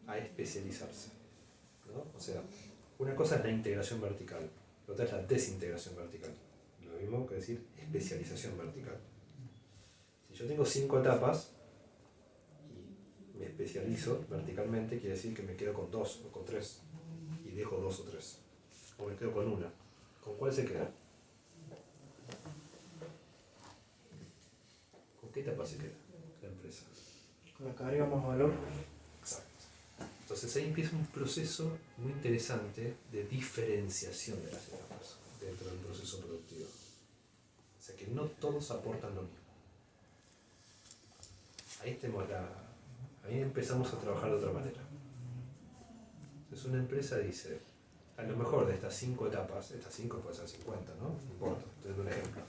a especializarse, ¿no? O sea, una cosa es la integración vertical, la otra es la desintegración vertical. Lo mismo que decir especialización vertical. Si yo tengo 5 etapas y me especializo verticalmente, quiere decir que me quedo con 2 o con 3 y dejo 2 o 3. O me quedo con una. ¿Con cuál se queda? ¿Con qué etapa se queda la empresa? Con la que agrega más valor. Exacto. Entonces ahí empieza un proceso muy interesante de diferenciación de las etapas dentro del proceso productivo. O sea que que no todos aportan lo mismo. Ahí empezamos a trabajar de otra manera. Entonces una empresa dice, a lo mejor de estas 5 etapas, estas 5 pueden ser 50, ¿no? No importa, te doy un ejemplo.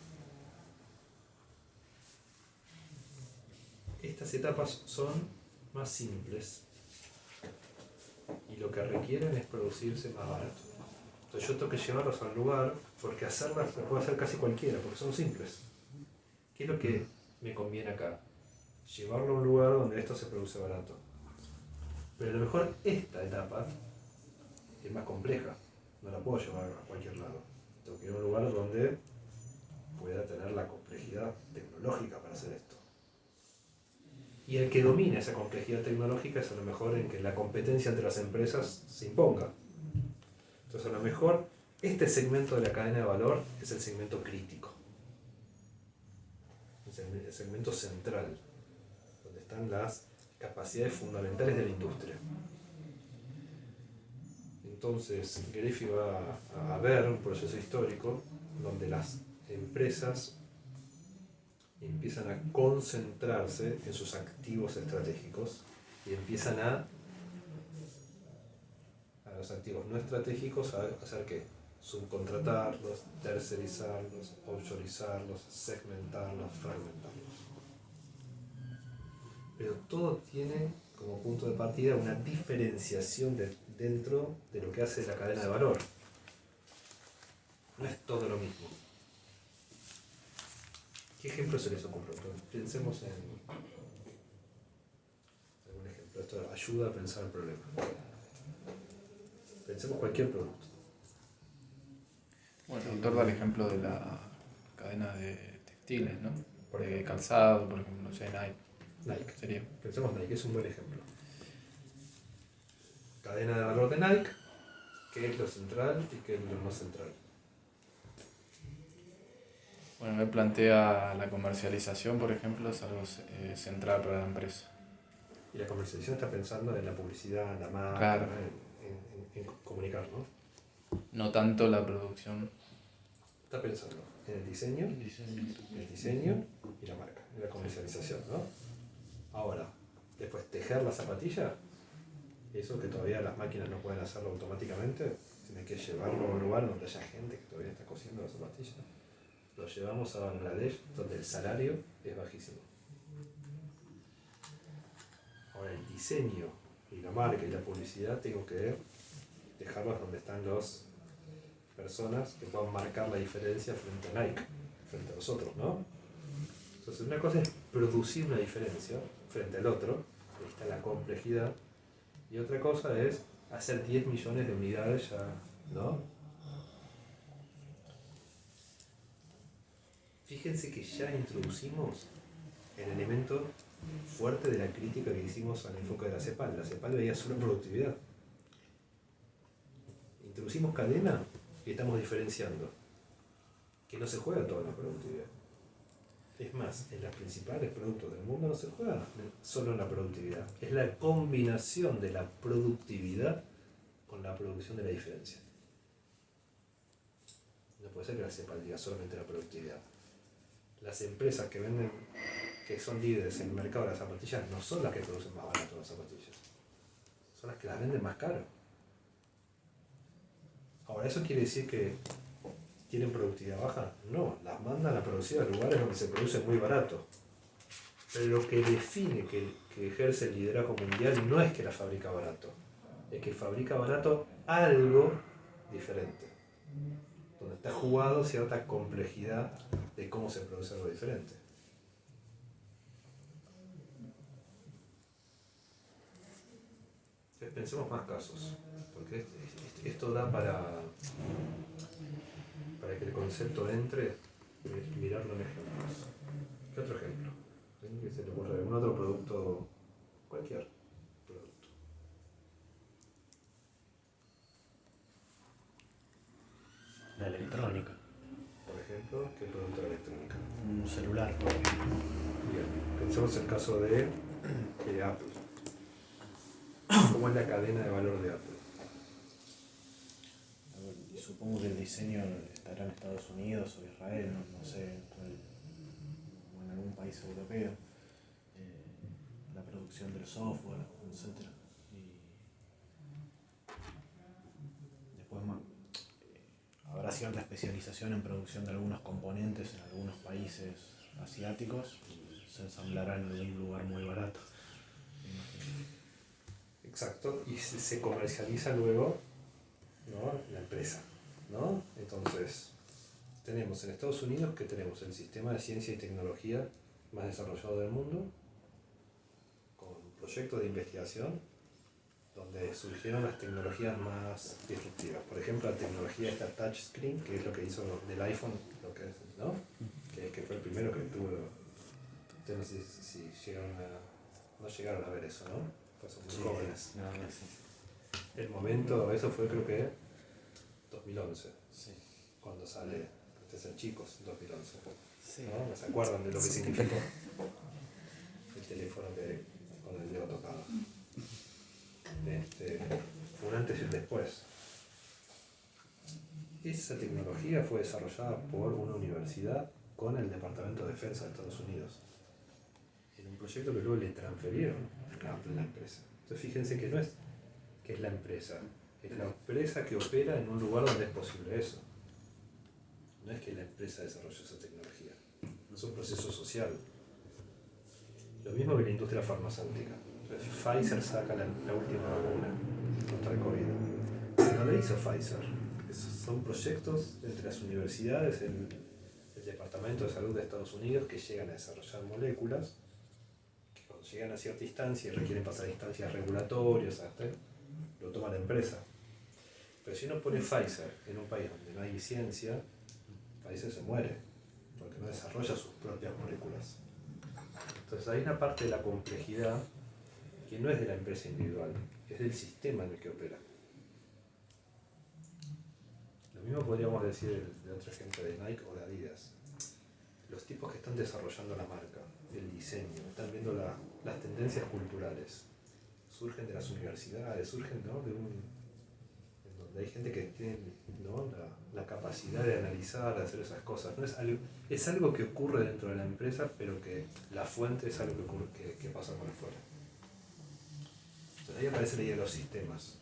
Estas etapas son más simples y lo que requieren es producirse más barato. Entonces yo tengo que llevarlos al lugar porque hacerlas las puede hacer casi cualquiera, porque son simples. ¿Qué es lo que me conviene acá? Llevarlo a un lugar donde esto se produce barato. Pero a lo mejor esta etapa es más compleja, no la puedo llevar a cualquier lado. Tengo que ir a un lugar donde pueda tener la complejidad tecnológica para hacer esto. Y el que domina esa complejidad tecnológica es a lo mejor en que la competencia entre las empresas se imponga. Entonces a lo mejor este segmento de la cadena de valor es el segmento crítico, el segmento central, donde están las capacidades fundamentales de la industria. Entonces Greffi va a ver un proceso histórico donde las empresas empiezan a concentrarse en sus activos estratégicos y empiezan a los activos no estratégicos a hacer ¿qué? Subcontratarlos, tercerizarlos, offshoreizarlos, segmentarlos, fragmentarlos. Pero todo tiene como punto de partida una diferenciación dentro de lo que hace la cadena de valor. No es todo lo mismo. ¿Qué ejemplo se les ocurre? Pensemos en algún ejemplo. Esto ayuda a pensar el problema. Pensemos cualquier producto. Bueno, el autor da el ejemplo de la cadena de textiles, ¿no? Por De ejemplo. calzado, por ejemplo, no sé, Nike. sería. Pensemos Nike, es un buen ejemplo. Cadena de valor de Nike, ¿qué es lo central y qué es lo no central? Bueno, él plantea la comercialización, por ejemplo, es algo central para la empresa. Y la comercialización está pensando en la publicidad, en la marca, Claro. en comunicar, ¿no? No tanto la producción. Está pensando en el diseño y la marca, en la comercialización, ¿no? Ahora, después tejer la zapatilla, eso que todavía las máquinas no pueden hacerlo automáticamente, tienen que llevarlo a un lugar donde haya gente que todavía está cosiendo la zapatilla. Lo llevamos a Bangladesh, donde el salario es bajísimo. Ahora, el diseño y la marca y la publicidad tengo que dejarlos donde están las personas que puedan marcar la diferencia frente a Nike, frente a los otros, ¿no? Entonces, una cosa es producir una diferencia frente al otro, ahí está la complejidad, y otra cosa es hacer 10 millones de unidades ya, ¿no? Fíjense que ya introducimos el elemento fuerte de la crítica que hicimos al enfoque de la CEPAL. La CEPAL veía solo productividad. Introducimos cadena y estamos diferenciando. Que no se juega toda la productividad. Es más, en los principales productos del mundo no se juega solo en la productividad. Es la combinación de la productividad con la producción de la diferencia. No puede ser que la CEPAL diga solamente la productividad. Las empresas que venden, que son líderes en el mercado de las zapatillas, no son las que producen más barato las zapatillas. Son las que las venden más caro. Ahora, ¿eso quiere decir que tienen productividad baja? No, las mandan a producir a lugares donde se produce muy barato. Pero lo que define que ejerce el liderazgo mundial no es que la fabrica barato, es que fabrica barato algo diferente, donde está jugado cierta complejidad de cómo se produce algo diferente. Entonces pensemos más casos, porque esto da para que el concepto entre, mirarlo en ejemplos. ¿Qué otro ejemplo? ¿Que se le ocurre algún otro producto? Cualquier producto. La electrónica. Por ejemplo, ¿qué producto de electrónica? Un celular. Bien, pensemos el caso de Apple. ¿Cómo es la cadena de valor de Apple? Y supongo que el diseño estará en Estados Unidos o Israel, no sé. país europeo, la producción del software, etc. Y después habrá cierta especialización en producción de algunos componentes en algunos países asiáticos y se ensamblarán en algún lugar muy barato. Exacto, y se comercializa luego, ¿no?, la empresa, ¿no? Entonces, tenemos en Estados Unidos que tenemos el sistema de ciencia y tecnología más desarrollado del mundo, con proyectos de investigación donde surgieron las tecnologías más disruptivas. Por ejemplo, la tecnología esta touchscreen, que es lo que hizo del iPhone, lo que es, ¿no? Que fue el primero que tuvo. Ustedes no sé si llegaron no llegaron a ver eso, ¿no? Pues son muy jóvenes. No, sí. El momento, eso fue creo que 2011, Sí. cuando sale, ustedes son chicos, 2011. Sí. ¿No? ¿Se acuerdan de lo que significó el teléfono que con el dedo tocado? Un antes y un después. Esa tecnología fue desarrollada por una universidad con el Departamento de Defensa de Estados Unidos, en un proyecto que luego le transferieron a la empresa. Entonces fíjense que no es que es la empresa que opera en un lugar donde es posible eso. No es que la empresa desarrolle esa tecnología, es un proceso social. Lo mismo que la industria farmacéutica. Entonces, Pfizer saca la última vacuna contra el COVID. ¿Pero lo hizo Pfizer? Son proyectos entre las universidades, el Departamento de Salud de Estados Unidos, que llegan a desarrollar moléculas que cuando llegan a cierta instancia y requieren pasar a instancias regulatorias, lo toma la empresa. Pero si uno pone Pfizer en un país donde no hay ciencia, Pfizer se muere, porque no desarrolla sus propias moléculas. Entonces hay una parte de la complejidad que no es de la empresa individual, es del sistema en el que opera. Lo mismo podríamos decir de otro ejemplo de Nike o de Adidas. Los tipos que están desarrollando la marca, el diseño, están viendo las tendencias culturales, surgen de las universidades, surgen, ¿no?, en donde hay gente que tiene, ¿no?, la capacidad de analizar, de hacer esas cosas. ¿No? Es algo que ocurre dentro de la empresa, pero que la fuente es algo que pasa por afuera. Entonces ahí aparece la idea de los sistemas.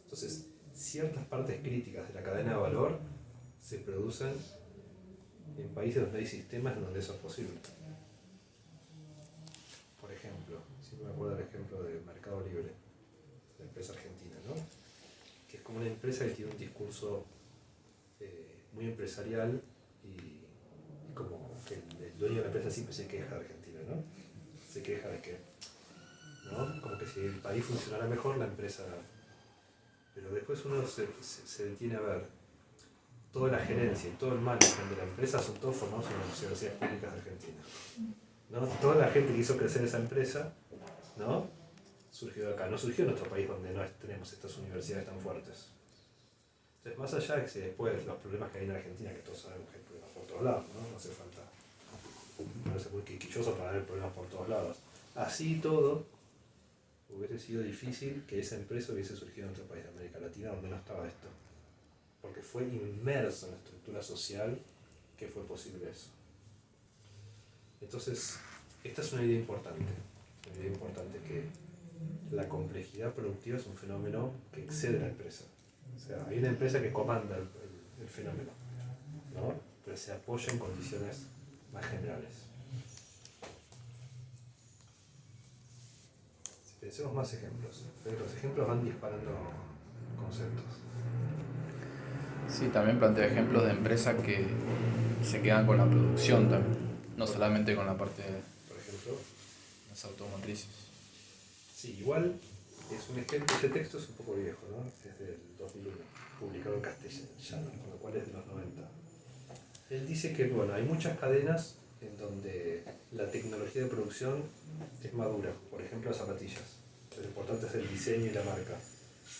Entonces, ciertas partes críticas de la cadena de valor se producen en países donde hay sistemas donde eso es posible. Por ejemplo, siempre me acuerdo del ejemplo de Mercado Libre, la empresa argentina, ¿no?, que es como una empresa que tiene un discurso muy empresarial y como que el dueño de la empresa siempre se queja de Argentina, ¿no? Se queja de que, ¿no?, como que si el país funcionara mejor, la empresa... Pero después uno se detiene a ver toda la gerencia y todo el management de la empresa son todos formados en las universidades públicas de Argentina, ¿no? Toda la gente que hizo crecer esa empresa, ¿no?, surgió de acá, no surgió en nuestro país donde no tenemos estas universidades tan fuertes. Entonces, más allá de que después los problemas que hay en Argentina, que todos sabemos que hay problemas por todos lados, ¿no? No hace falta ponerse muy quisquilloso para ver problemas por todos lados. Así todo, hubiese sido difícil que esa empresa hubiese surgido en otro país de América Latina donde no estaba esto. Porque fue inmerso en la estructura social que fue posible eso. Entonces, esta es una idea importante que la complejidad productiva es un fenómeno que excede la empresa. O sea, hay una empresa que comanda el fenómeno, ¿no?, pero se apoya en condiciones más generales. Si pensemos más ejemplos, los ejemplos van disparando conceptos. Sí, también plantea ejemplos de empresas que se quedan con la producción también, no solamente con la parte de Por ejemplo, las automotrices. sí, igual es un ejemplo, ese texto es un poco viejo, ¿no? Es del 2001, publicado en castellano, con lo cual es de los 90. Él dice que, bueno, hay muchas cadenas en donde la tecnología de producción es madura, por ejemplo las zapatillas. Lo importante es el diseño y la marca.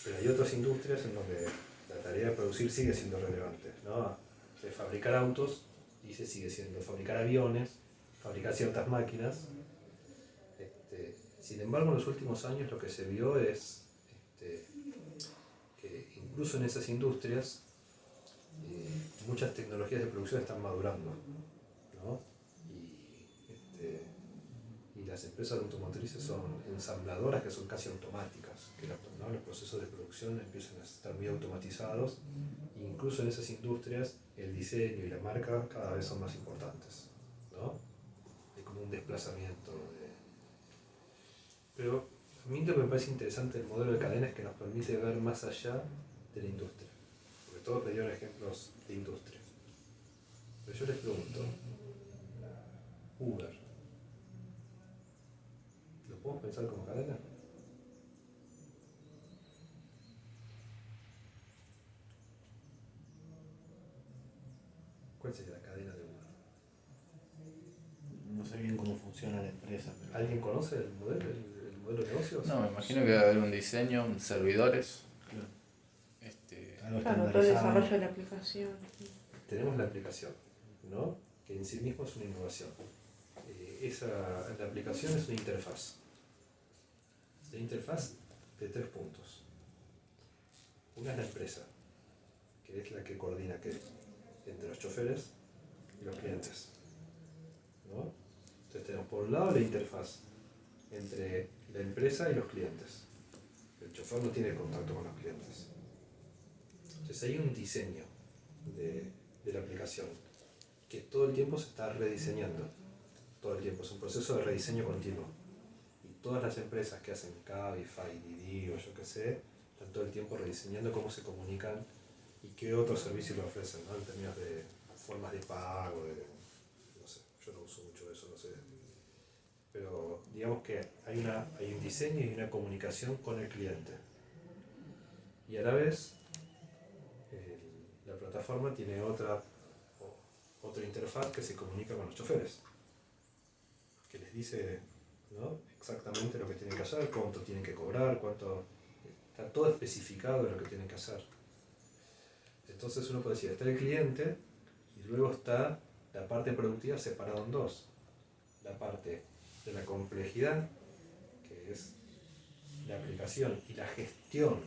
Pero hay otras industrias en donde la tarea de producir sigue siendo relevante, ¿no? De fabricar autos, dice, sigue siendo fabricar aviones, fabricar ciertas máquinas. Sin embargo, en los últimos años lo que se vio es que incluso en esas industrias muchas tecnologías de producción están madurando, ¿no? Y Y las empresas automotrices son ensambladoras que son casi automáticas, que los procesos de producción empiezan a estar muy automatizados, e incluso en esas industrias el diseño y la marca cada vez son más importantes, ¿no? Hay como un desplazamiento. Pero a mí lo que me parece interesante del modelo de cadena es que nos permite ver más allá de la industria, porque todos me dieron ejemplos de industria. Pero yo les pregunto, Uber, ¿lo podemos pensar como cadena? ¿Cuál sería la cadena de Uber? No sé bien cómo funciona la empresa, pero... ¿Alguien conoce el modelo de negocios? No, me imagino que va a haber un diseño, servidores. Claro. Claro, Algo todo el estandarizado. desarrollo de la aplicación. Tenemos la aplicación, ¿no? Que en sí mismo es una innovación. La aplicación es una interfaz. La interfaz de 3 puntos. Una es la empresa, que es la que coordina entre los choferes y los clientes, ¿no? Entonces tenemos por un lado la interfaz entre la empresa y los clientes. El chofer no tiene contacto con los clientes. Entonces hay un diseño de la aplicación que todo el tiempo se está rediseñando. Todo el tiempo, es un proceso de rediseño continuo. Y todas las empresas que hacen Cabify, Didi o yo qué sé, están todo el tiempo rediseñando cómo se comunican y qué otros servicios le ofrecen, ¿no? En términos de formas de pago, no sé, yo no uso mucho eso, no sé. Pero digamos que hay un diseño y una comunicación con el cliente. Y a la vez, la plataforma tiene otra interfaz que se comunica con los choferes, que les dice, ¿no? Exactamente lo que tienen que hacer, cuánto tienen que cobrar, está todo especificado de lo que tienen que hacer. Entonces uno puede decir, está el cliente y luego está la parte productiva separada en dos. La parte de la complejidad, que es la aplicación y la gestión,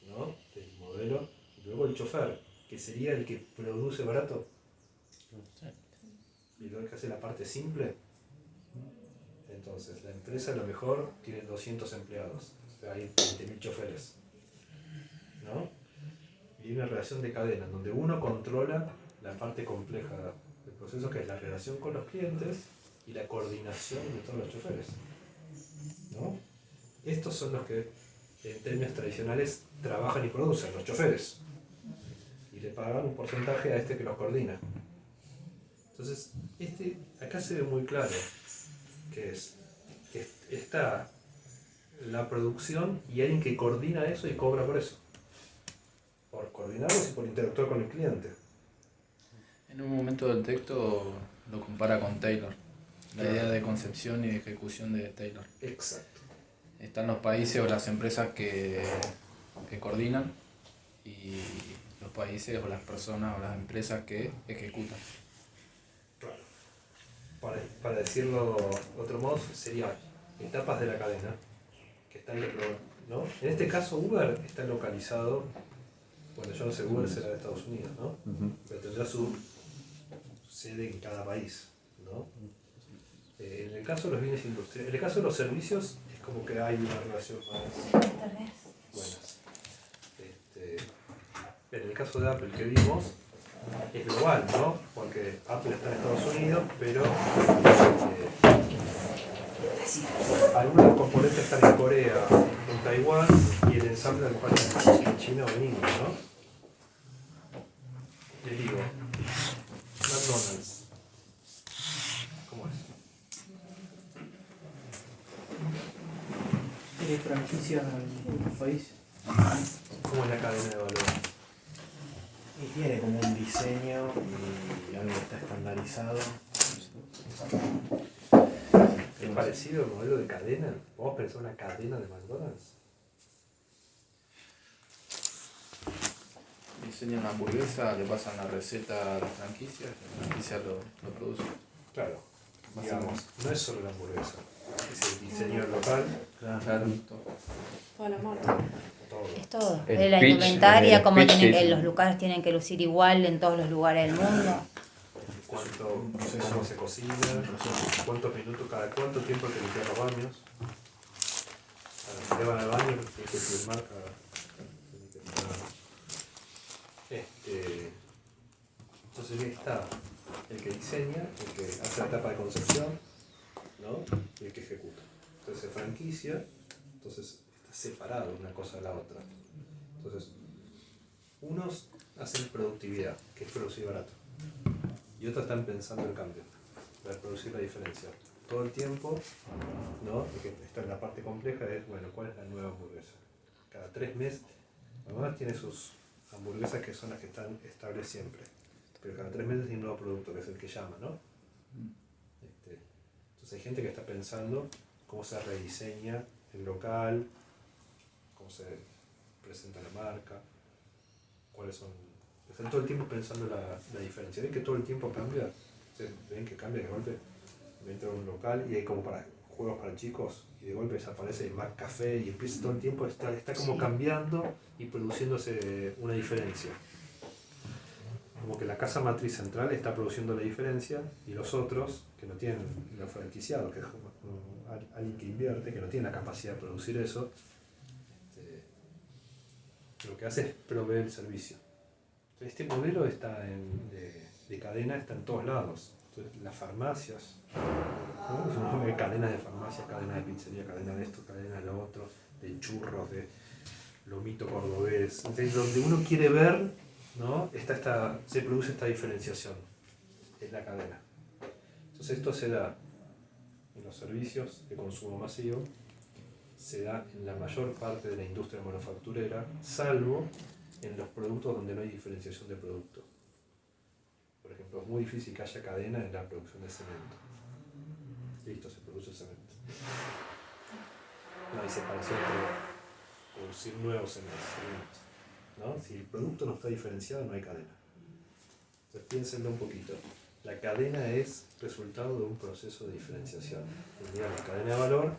¿no? Del modelo, y luego el chofer, que sería el que produce barato. Y luego el que hace la parte simple. Entonces, la empresa a lo mejor tiene 200 empleados, o sea, hay 20.000 choferes, ¿no? Y hay una relación de cadena, donde uno controla la parte compleja del proceso, que es la relación con los clientes y la coordinación de todos los choferes, ¿no? Estos son los que, en términos tradicionales, trabajan y producen, los choferes. Y le pagan un porcentaje a este que los coordina. Entonces, acá se ve muy claro que está la producción y alguien que coordina eso y cobra por eso. Por coordinarlos y por interactuar con el cliente. En un momento del texto lo compara con Taylor, la Claro. idea de concepción y de ejecución de Taylor. Exacto. Están los países o las empresas que coordinan y los países o las personas o las empresas que ejecutan. Claro. Para decirlo de otro modo, serían etapas de la cadena que están ¿no? En este caso Uber está localizado, bueno, yo no sé, Uber será de Estados Unidos, ¿no? Pero tendrá su sede en cada país, ¿no? En el caso de los bienes industriales, en el caso de los servicios, es como que hay una relación más buena. En el caso de Apple que vimos, es global, ¿no? Porque Apple está en Estados Unidos, pero algunos componentes están en Corea, en Taiwán, y el ensamble del cual en China o en India, ¿no? Les digo, McDonald's, ¿cómo es? ¿Tiene franquicias en distintos países? ¿Cómo es la cadena de valor? Y tiene como un diseño y algo que está estandarizado. ¿Es parecido al modelo de cadena? ¿Vos pensás una cadena de McDonald's? Diseñan una hamburguesa, le pasan la receta a la franquicia lo produce. Claro, digamos, no es solo la hamburguesa, es el diseño local, Claro, Toda la marca. todo. Es todo. El De la pitch, indumentaria, el cómo pitch tienen que que, hizo. los lugares tienen que lucir igual en todos los lugares del mundo. cuánto, proceso. cómo se cocina, cuántos minutos, cada cuánto tiempo hay que limpiar los baños. Si te van al baño, tienes que filmar entonces está el que diseña, el que hace la etapa de concepción, ¿no? Y el que ejecuta. Entonces se franquicia, entonces está separado una cosa de la otra. Entonces, unos hacen productividad, que es producir barato, y otros están pensando en cambio, para producir la diferencia. Todo el tiempo, ¿no? Porque esta es la parte compleja, es, bueno, ¿cuál es la nueva hamburguesa? Cada 3 meses, además tiene sus hamburguesas que son las que están estables siempre, pero cada 3 meses hay un nuevo producto, que es el que llama, ¿no? Entonces hay gente que está pensando cómo se rediseña el local, cómo se presenta la marca, cuáles son... Están todo el tiempo pensando la diferencia. ¿Ven que todo el tiempo cambia? ¿Ven que cambia de golpe? Entro a un local y hay como para juegos para chicos y de golpe desaparece el Mac Café y empieza todo el tiempo, está como cambiando y produciéndose una diferencia. Como que la casa matriz central está produciendo la diferencia y los otros, que no tienen los franquiciados, que es como alguien que invierte, que no tiene la capacidad de producir eso, lo que hace es proveer el servicio. Este modelo está de cadena está en todos lados. Entonces, las farmacias, ¿no? Hay cadenas de farmacias, cadenas de pizzería, cadenas de esto, cadenas de lo otro, de churros, de lomito cordobés. Entonces, donde uno quiere ver, ¿no? Se produce esta diferenciación en la cadena. Entonces esto se da en los servicios de consumo masivo, se da en la mayor parte de la industria manufacturera, salvo en los productos donde no hay diferenciación de producto. Por ejemplo, es muy difícil que haya cadena en la producción de cemento. Listo, se produce cemento. No hay separación entre producir nuevos cementos, ¿no? Si el producto no está diferenciado, no hay cadena. Entonces piénsenlo un poquito. La cadena es resultado de un proceso de diferenciación. Digamos, la cadena de valor,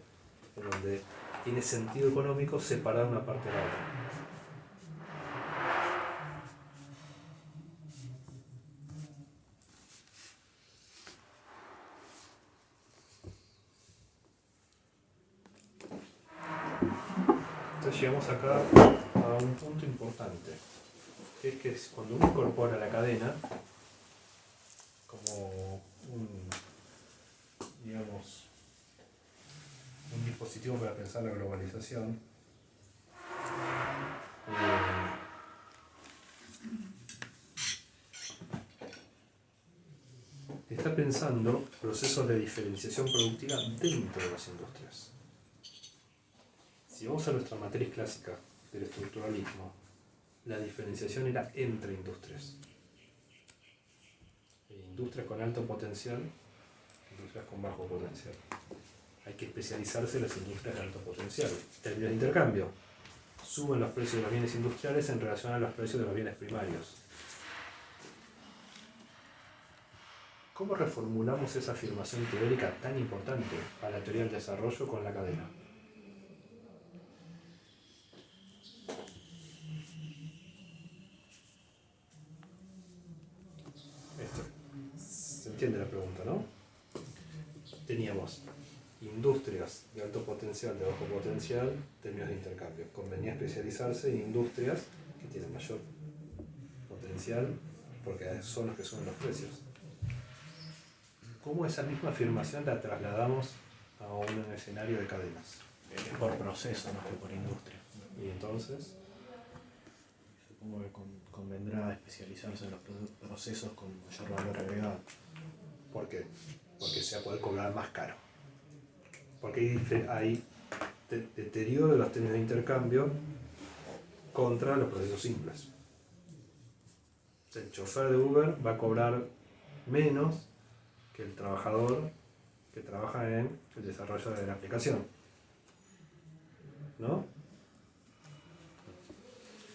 en donde tiene sentido económico separar una parte de la otra. Entonces llegamos acá a un punto importante, que es que cuando uno incorpora la cadena como digamos, un dispositivo para pensar la globalización, está pensando procesos de diferenciación productiva dentro de las industrias. Si vamos a nuestra matriz clásica del estructuralismo, la diferenciación era entre industrias. Industrias con alto potencial, industrias con bajo potencial. Hay que especializarse en las industrias de alto potencial. Términos de intercambio. Suben los precios de los bienes industriales en relación a los precios de los bienes primarios. ¿Cómo reformulamos esa afirmación teórica tan importante a la teoría del desarrollo con la cadena? Se entiende la pregunta, ¿no? Teníamos industrias de alto potencial, de bajo potencial, términos de intercambio. Convenía especializarse en industrias que tienen mayor potencial porque son los que suben los precios. ¿Cómo esa misma afirmación la trasladamos a un escenario de cadenas? Por proceso, no que por industria. Y entonces, supongo que convendrá especializarse en los procesos con mayor valor agregado. ¿por qué? Porque se va a poder cobrar más caro. Porque hay deterioro de los términos de intercambio contra los procesos simples. El chofer de Uber va a cobrar menos que el trabajador que trabaja en el desarrollo de la aplicación, ¿no?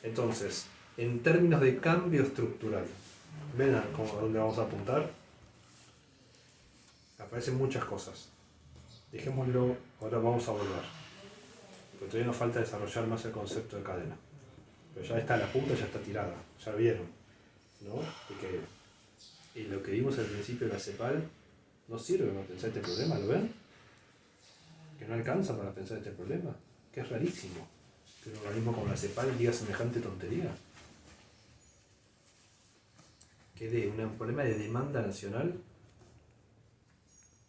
Entonces, en términos de cambio estructural, ¿ven a dónde vamos a apuntar? Aparecen muchas cosas. Dejémoslo, ahora vamos a volver. Porque todavía nos falta desarrollar más el concepto de cadena. Pero ya está la punta, ya está tirada, ya vieron, ¿no? Y que Y lo que vimos al principio de la CEPAL no sirve para pensar este problema, ¿lo ven? Que no alcanza para pensar este problema, que es rarísimo que un organismo como la CEPAL diga semejante tontería. Que de un problema de demanda nacional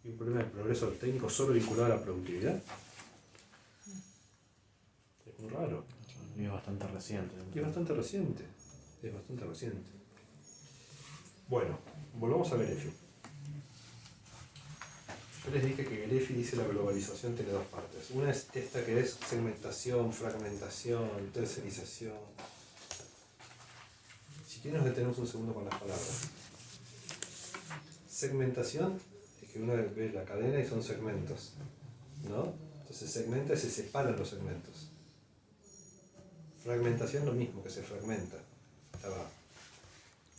y un problema de progreso técnico solo vinculado a la productividad. Es muy raro. Y es bastante reciente. Y es bastante reciente. Es bastante reciente. Bueno, volvamos a Gerefi. Yo les dije que Gerefi dice la globalización tiene dos partes. Una es esta que es segmentación, fragmentación, tercerización. Si quieren nos detenemos un segundo con las palabras. Segmentación es que uno ve la cadena y son segmentos, ¿no? Entonces segmenta y se separan los segmentos. Fragmentación lo mismo, que se fragmenta. Estaba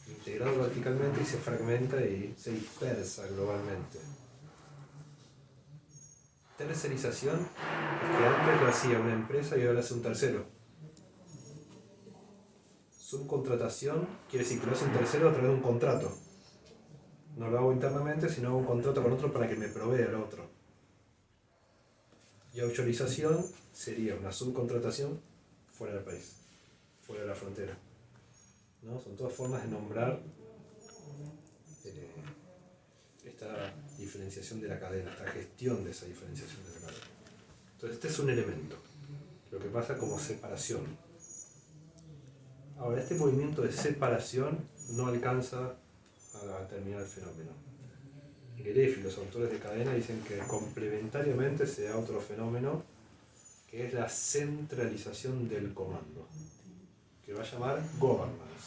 integrado verticalmente y se fragmenta y se dispersa globalmente. Tercerización es que antes lo hacía una empresa y ahora hace un tercero. Subcontratación quiere decir que lo hace un tercero a través de un contrato. No lo hago internamente, sino hago un contrato con otro para que me provea el otro. Y autorización sería una subcontratación fuera del país, fuera de la frontera, ¿no? Son todas formas de nombrar esta diferenciación de la cadena, esta gestión de esa diferenciación de la cadena. Entonces este es un elemento, lo que pasa como separación. Ahora, este movimiento de separación no alcanza a terminar el fenómeno. Gerefi y los autores de cadena dicen que complementariamente se da otro fenómeno que es la centralización del comando, que va a llamar governance,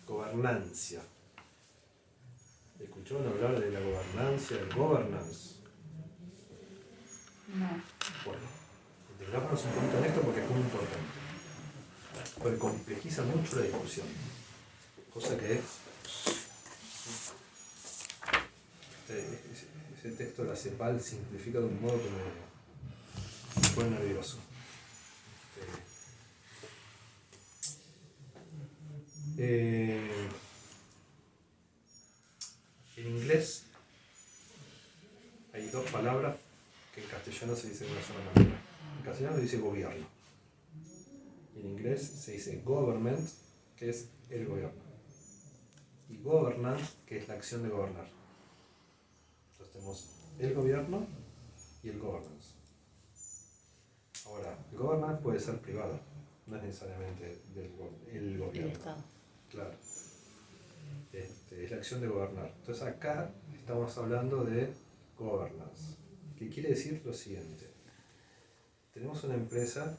gobernancia. ¿Escucharon hablar de la gobernancia, del governance? No. Bueno, detengámonos un poquito en esto porque es muy importante, porque complejiza mucho la discusión, cosa que ese texto de la CEPAL simplifica de un modo que me pone nervioso. En inglés hay dos palabras que en castellano se dicen de una sola manera. En castellano se dice gobierno. Y en inglés se dice government, que es el gobierno. Y governance, que es la acción de gobernar. Entonces tenemos el gobierno y el governance. Ahora, el governance puede ser privado, no es necesariamente el gobierno. El Estado. Claro. Es la acción de gobernar. Entonces acá estamos hablando de governance, que quiere decir lo siguiente. Tenemos una empresa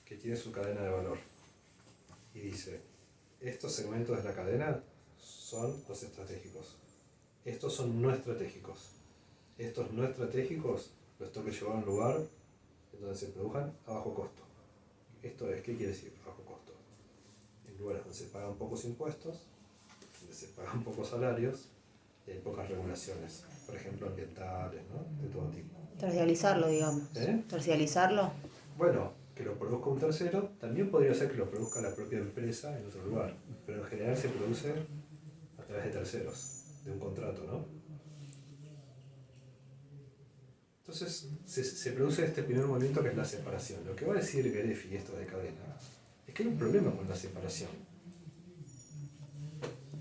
que tiene su cadena de valor y dice, estos segmentos de la cadena son los estratégicos, estos son no estratégicos, estos no estratégicos los tengo que llevar a un lugar en donde se produzcan a bajo costo. Esto es, ¿qué quiere decir bajo costo? En lugares donde se pagan pocos impuestos, donde se pagan pocos salarios y hay pocas regulaciones, por ejemplo ambientales, ¿no? De todo tipo. Tercializarlo, digamos. Tercializarlo. Bueno, que lo produzca un tercero, también podría ser que lo produzca la propia empresa en otro lugar, pero en general se produce a través de terceros, de un contrato, ¿no? Entonces se produce este primer movimiento que es la separación. Lo que va a decir Gerefi y esto de cadena es que hay un problema con la separación.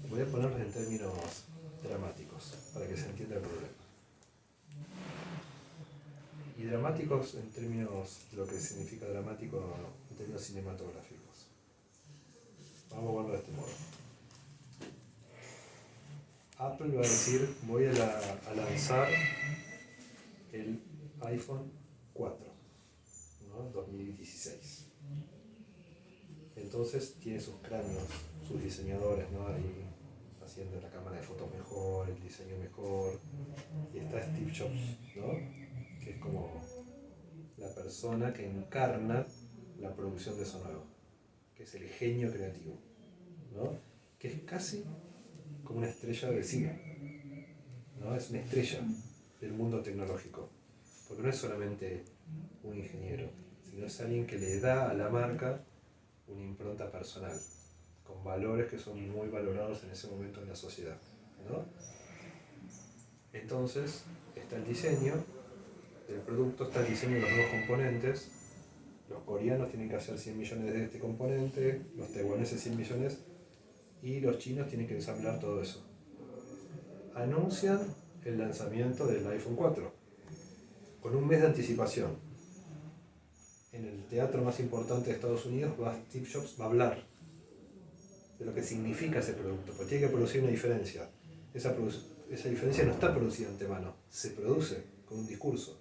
Voy a ponerlo en términos dramáticos para que se entienda el problema. Y dramáticos en términos de lo que significa dramático en términos cinematográficos. Vamos a verlo de este modo. Apple va a decir, voy a lanzar el iPhone 4, ¿no? 2016. Entonces tiene sus cráneos, sus diseñadores, ¿no? Ahí haciendo la cámara de fotos mejor, el diseño mejor. Y está Steve Jobs, ¿no? Que es como la persona que encarna la producción de eso nuevo, que es el genio creativo, ¿no? Que es casi como una estrella del cine, ¿no? Es una estrella del mundo tecnológico, porque no es solamente un ingeniero, sino es alguien que le da a la marca una impronta personal, con valores que son muy valorados en ese momento en la sociedad. ¿no? Entonces está el diseño del producto, está el diseño de los nuevos componentes. Los coreanos tienen que hacer 100 millones de este componente, los taiwaneses 100 millones y los chinos tienen que ensamblar todo eso. Anuncian el lanzamiento del iPhone 4 con un mes de anticipación. En el teatro más importante de Estados Unidos, Steve Jobs va a hablar de lo que significa ese producto, porque tiene que producir una diferencia. Esa diferencia no está producida de antemano, se produce con un discurso,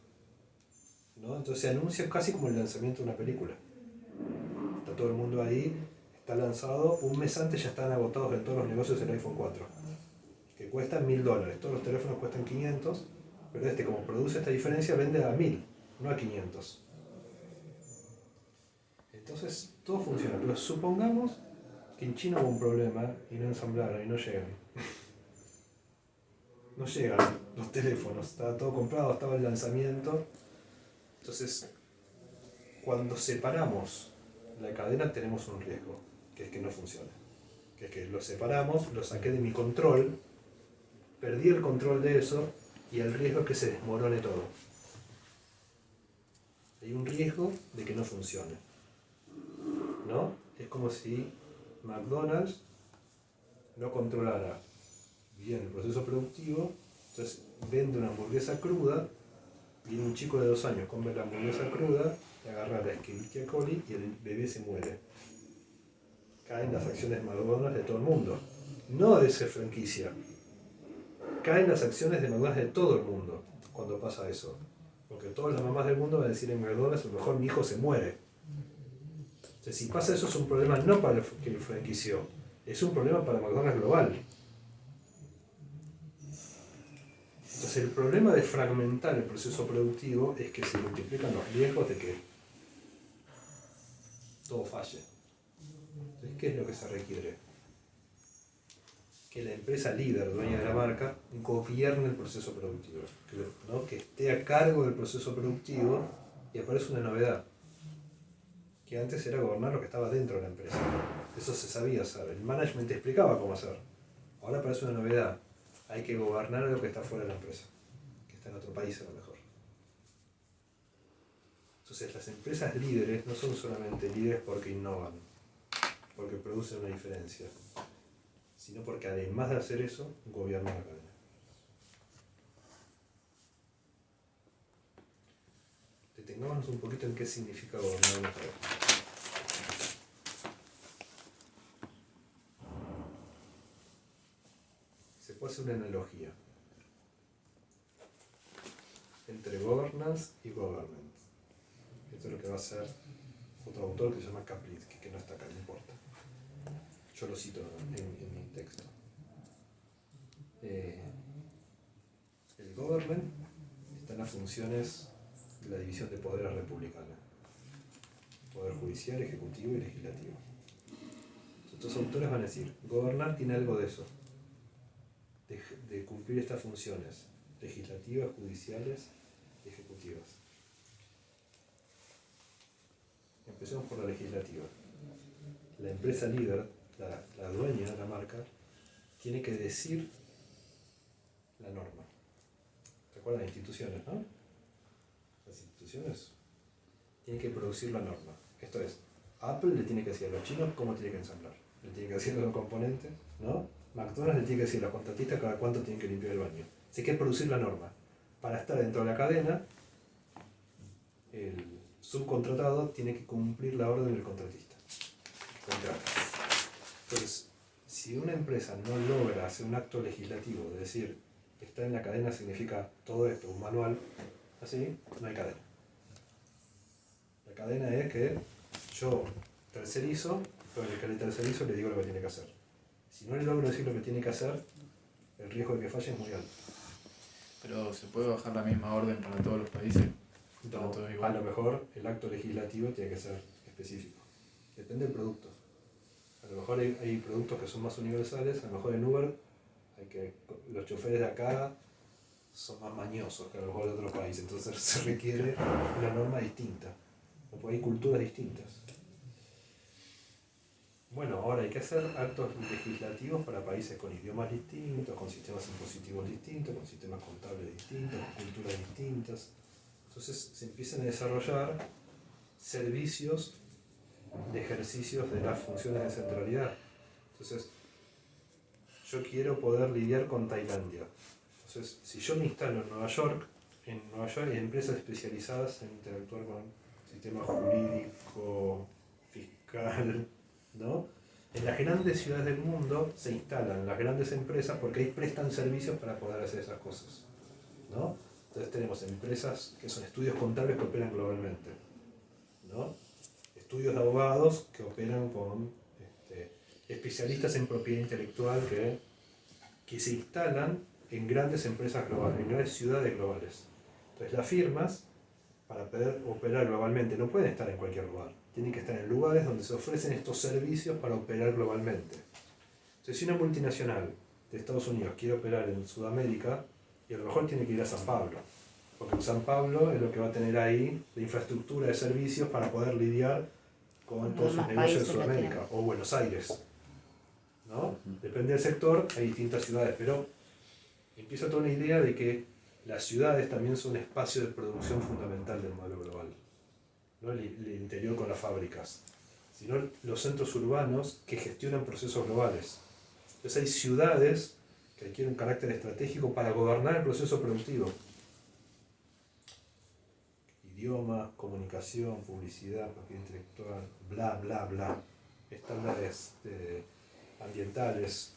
¿no? Entonces se anuncia casi como el lanzamiento de una película. Está todo el mundo ahí, está lanzado, un mes antes ya están agotados en todos los negocios el iPhone 4, que cuesta $1000, todos los teléfonos cuestan 500, pero como produce esta diferencia vende a 1000, no a 500. Entonces todo funciona, pero supongamos que en China hubo un problema y no ensamblaron y no llegan. No llegan los teléfonos, estaba todo comprado, estaba el lanzamiento. Entonces, cuando separamos la cadena tenemos un riesgo, que es que no funcione. Que es que lo separamos, lo saqué de mi control, perdí el control de eso y el riesgo es que se desmorone todo. Hay un riesgo de que no funcione, ¿no? Es como si McDonald's no controlara bien el proceso productivo, entonces vende una hamburguesa cruda, viene un chico de 2 años, come la hamburguesa cruda, le agarra la Escherichia coli y el bebé se muere. Caen las acciones McDonald's de todo el mundo, no de esa franquicia. Caen las acciones de McDonald's de todo el mundo cuando pasa eso. Porque todas las mamás del mundo van a decir en McDonald's, a lo mejor mi hijo se muere. Entonces, si pasa eso es un problema no para el que lo franquició, es un problema para McDonald's global. Entonces el problema de fragmentar el proceso productivo es que se multiplican los riesgos de que todo falle. Entonces, ¿qué es lo que se requiere? Que la empresa líder, dueña de la marca, gobierne el proceso productivo, ¿no? Que esté a cargo del proceso productivo. Y aparece una novedad, que antes era gobernar lo que estaba dentro de la empresa. Eso se sabía hacer, el management explicaba cómo hacer. Ahora aparece una novedad, hay que gobernar lo que está fuera de la empresa, que está en otro país a lo mejor. Entonces las empresas líderes no son solamente líderes porque innovan, porque producen una diferencia, sino porque además de hacer eso, gobiernan la cadena. Detengámonos un poquito en qué significa gobernar una cadena. Se puede hacer una analogía entre governance y government. Esto es lo que va a hacer otro autor que se llama Kaplinsky, que no está acá, no importa. Yo lo cito en mi texto. El government está en las funciones de la división de poderes republicana. Poder judicial, ejecutivo y legislativo. Estos autores van a decir, gobernar tiene algo de eso, de cumplir estas funciones legislativas, judiciales y ejecutivas. Empecemos por la legislativa. La empresa líder, la dueña de la marca, tiene que decir la norma. ¿Te acuerdas de instituciones, no? Las instituciones tienen que producir la norma. Esto es, Apple le tiene que decir a los chinos cómo tiene que ensamblar. Le tiene que decir a los componentes, ¿no? McDonald's le tiene que decir a los contratistas cada cuánto tienen que limpiar el baño. Así que hay que producir la norma. Para estar dentro de la cadena, el subcontratado tiene que cumplir la orden del contratista. Entonces, si una empresa no logra hacer un acto legislativo, de decir, estar en la cadena significa todo esto, un manual, así, no hay cadena. La cadena es que yo tercerizo, pero el que le tercerizo le digo lo que tiene que hacer. Si no le logro decir lo que tiene que hacer, el riesgo de que falle es muy alto. Pero ¿se puede bajar la misma orden para todos los países? No, a lo mejor el acto legislativo tiene que ser específico. Depende del producto. A lo mejor hay productos que son más universales, a lo mejor en Uber los choferes de acá son más mañosos que a lo mejor de otros países, entonces se requiere una norma distinta, porque hay culturas distintas. Bueno, ahora hay que hacer actos legislativos para países con idiomas distintos, con sistemas impositivos distintos, con sistemas contables distintos, con culturas distintas. Entonces se empiezan a desarrollar servicios de ejercicios de las funciones de centralidad. Entonces, yo quiero poder lidiar con Tailandia. Entonces, si yo me instalo en Nueva York hay empresas especializadas en interactuar con sistema jurídico, fiscal, ¿no? En las grandes ciudades del mundo se instalan las grandes empresas porque ahí prestan servicios para poder hacer esas cosas, ¿no? Entonces tenemos empresas que son estudios contables que operan globalmente, ¿no? Estudios de abogados que operan con especialistas en propiedad intelectual que se instalan en grandes empresas globales, en grandes ciudades globales. Entonces las firmas, para poder operar globalmente, no pueden estar en cualquier lugar. Tienen que estar en lugares donde se ofrecen estos servicios para operar globalmente. Entonces, si una multinacional de Estados Unidos quiere operar en Sudamérica, y a lo mejor tiene que ir a San Pablo, porque en San Pablo es lo que va a tener ahí la infraestructura de servicios para poder lidiar con todos sus negocios en Sudamérica, o Buenos Aires, ¿no? Depende del sector, hay distintas ciudades, pero empieza toda una idea de que las ciudades también son un espacio de producción fundamental del modelo global, no el interior con las fábricas, sino los centros urbanos que gestionan procesos globales. Entonces hay ciudades que adquieren un carácter estratégico para gobernar el proceso productivo. Idioma, comunicación, publicidad, propiedad intelectual, bla, bla, bla, estándares ambientales.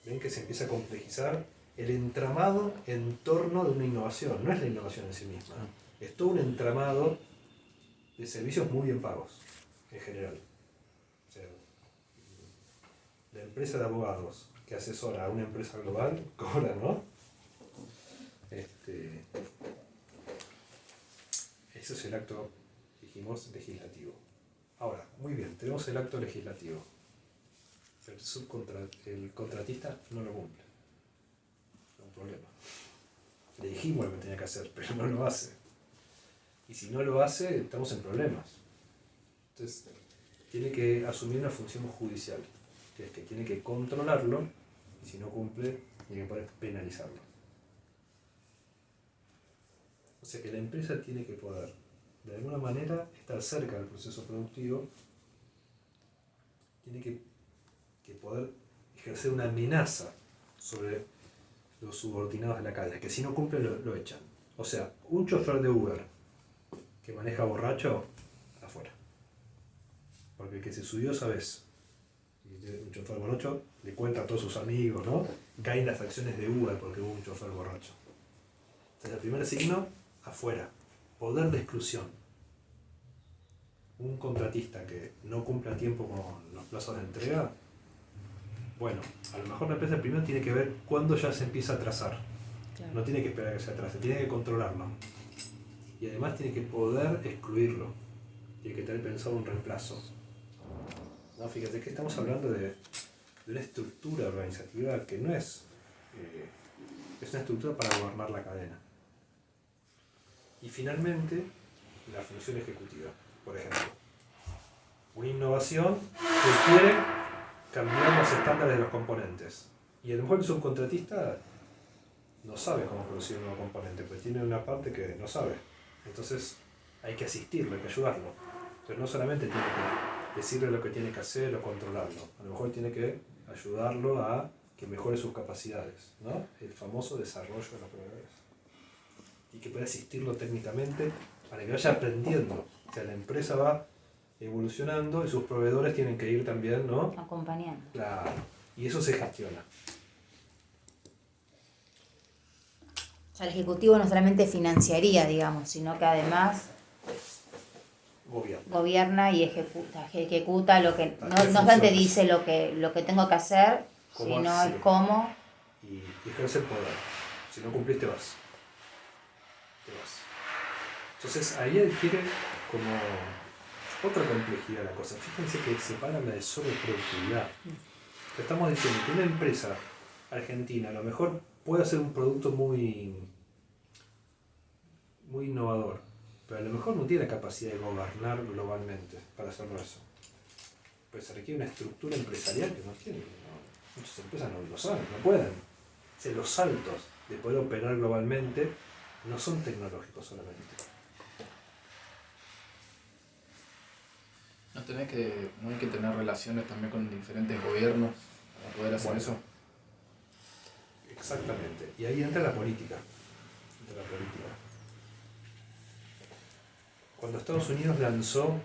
Ven que se empieza a complejizar el entramado en torno de una innovación. No es la innovación en sí misma, es todo un entramado de servicios muy bien pagos, en general. O sea, la empresa de abogados que asesora a una empresa global cobra, ¿no? Ese es el acto, dijimos, legislativo. Ahora, muy bien, tenemos el acto legislativo. El contratista no lo cumple. Es un problema. Le dijimos lo que tenía que hacer, pero no lo hace. Y si no lo hace, estamos en problemas. Entonces, tiene que asumir una función judicial, que es que tiene que controlarlo, y si no cumple, tiene que poder penalizarlo. O sea que la empresa tiene que poder, de alguna manera, estar cerca del proceso productivo, tiene que poder ejercer una amenaza sobre los subordinados de la cadena, que si no cumple lo echan. O sea, un chofer de Uber que maneja borracho, afuera. Porque el que se subió, sabes, un chofer borracho le cuenta a todos sus amigos, ¿no? Caen las acciones de Uber porque hubo un chofer borracho. Entonces, el primer signo, afuera. Poder de exclusión. Un contratista que no cumple a tiempo con los plazos de entrega, bueno, a lo mejor la empresa primero tiene que ver cuándo ya se empieza a atrasar. Claro. No tiene que esperar a que se atrase, tiene que controlarlo. Y además tiene que poder excluirlo. Tiene que tener pensado un reemplazo. No, fíjate que estamos hablando de una estructura organizativa que no es una estructura para gobernar la cadena. Y finalmente, la función ejecutiva. Por ejemplo, una innovación que quiere cambiar los estándares de los componentes. Y a lo mejor el subcontratista no sabe cómo producir un nuevo componente, porque tiene una parte que no sabe. Entonces hay que asistirlo, hay que ayudarlo. Entonces no solamente tiene que decirle lo que tiene que hacer o controlarlo, a lo mejor tiene que ayudarlo a que mejore sus capacidades, ¿no? El famoso desarrollo de los proveedores. Y que pueda asistirlo técnicamente para que vaya aprendiendo. O sea, la empresa va evolucionando y sus proveedores tienen que ir también, ¿no? Acompañando. Claro. Y eso se gestiona. O sea, el Ejecutivo no solamente financiaría, digamos, sino que además gobierna y ejecuta lo que no solamente dice lo que tengo que hacer, sino el cómo. Y ejerce el poder. Si no cumplís, te vas. Entonces ahí adquiere como otra complejidad la cosa. Fíjense que separan la de sobreproductividad. Estamos diciendo que una empresa argentina a lo mejor puede hacer un producto muy innovador, pero a lo mejor no tiene la capacidad de gobernar globalmente para hacerlo eso. Pues se requiere una estructura empresarial que no tienen. ¿No? Muchas empresas no lo saben, no pueden. O sea, los saltos de poder operar globalmente no son tecnológicos solamente. No hay que tener relaciones también con diferentes gobiernos para poder hacer Bueno, eso. Exactamente. Y ahí entra la política. Cuando Estados Unidos lanzó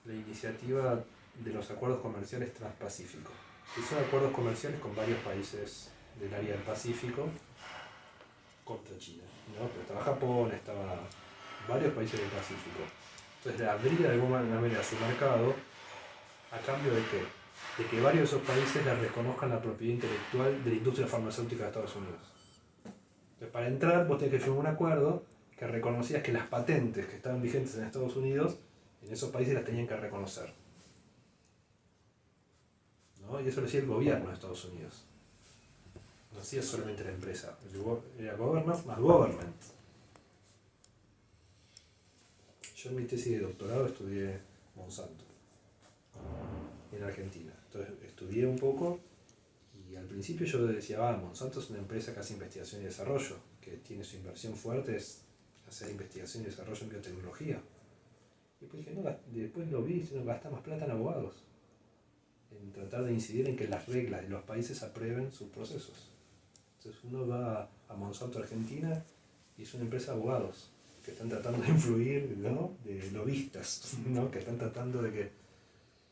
la iniciativa de los acuerdos comerciales transpacíficos, que son acuerdos comerciales con varios países del área del Pacífico contra China, ¿no? Pero estaba Japón, estaba varios países del Pacífico. Entonces le abría de alguna manera su mercado a cambio de qué? De que varios de esos países le reconozcan la propiedad intelectual de la industria farmacéutica de Estados Unidos. Entonces, para entrar vos tenés que firmar un acuerdo que reconocías que las patentes que estaban vigentes en Estados Unidos, en esos países las tenían que reconocer, ¿no? Y eso lo hacía el gobierno de Estados Unidos. No hacía solamente la empresa. Era governance más government. Yo en mi tesis de doctorado estudié Monsanto en Argentina. Entonces estudié un poco y al principio yo decía, Monsanto es una empresa que hace investigación y desarrollo, que tiene su inversión fuerte es hacer investigación y desarrollo en biotecnología. Y después dije, no, después lo vi, no gasta más plata en abogados, en tratar de incidir en que las reglas de los países aprueben sus procesos. Entonces uno va a Monsanto Argentina y es una empresa de abogados que están tratando de influir, ¿no? De lobistas, ¿no? Que están tratando de que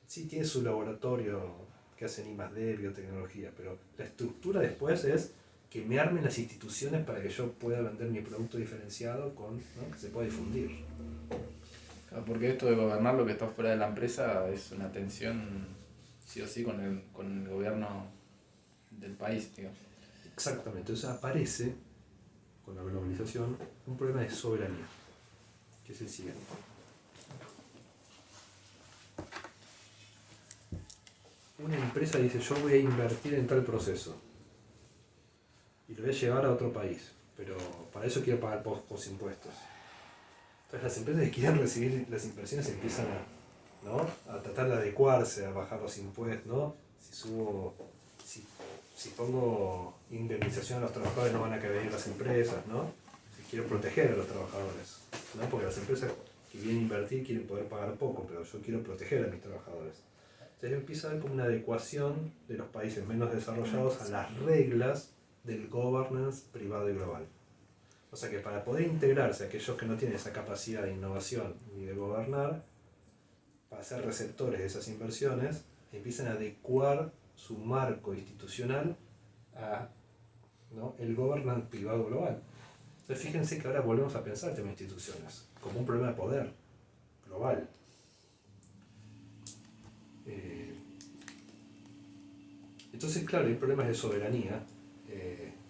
sí tiene su laboratorio que hacen I+D, biotecnología, pero la estructura después es que me armen las instituciones para que yo pueda vender mi producto diferenciado ¿no? Que se pueda difundir. Claro, porque esto de gobernar lo que está fuera de la empresa es una tensión sí o sí con el gobierno del país, digamos. Exactamente, entonces aparece con la globalización un problema de soberanía, que es el siguiente. Una empresa dice, yo voy a invertir en tal proceso y lo voy a llevar a otro país, pero para eso quiero pagar pocos impuestos. Entonces las empresas que quieren recibir las inversiones empiezan a tratar de adecuarse, a bajar los impuestos, ¿no? Si pongo indemnización a los trabajadores no van a querer venir las empresas, ¿no? Si quiero proteger a los trabajadores, ¿no? Porque las empresas que vienen a invertir quieren poder pagar poco, pero yo quiero proteger a mis trabajadores. Entonces empieza a haber como una adecuación de los países menos desarrollados a las reglas del governance privado y global. O sea que para poder integrarse aquellos que no tienen esa capacidad de innovación ni de gobernar, para ser receptores de esas inversiones, empiezan a adecuar su marco institucional a, ¿no? el governance privado global. Entonces fíjense que ahora volvemos a pensar en temas de instituciones como un problema de poder global. Entonces, claro, hay problemas de soberanía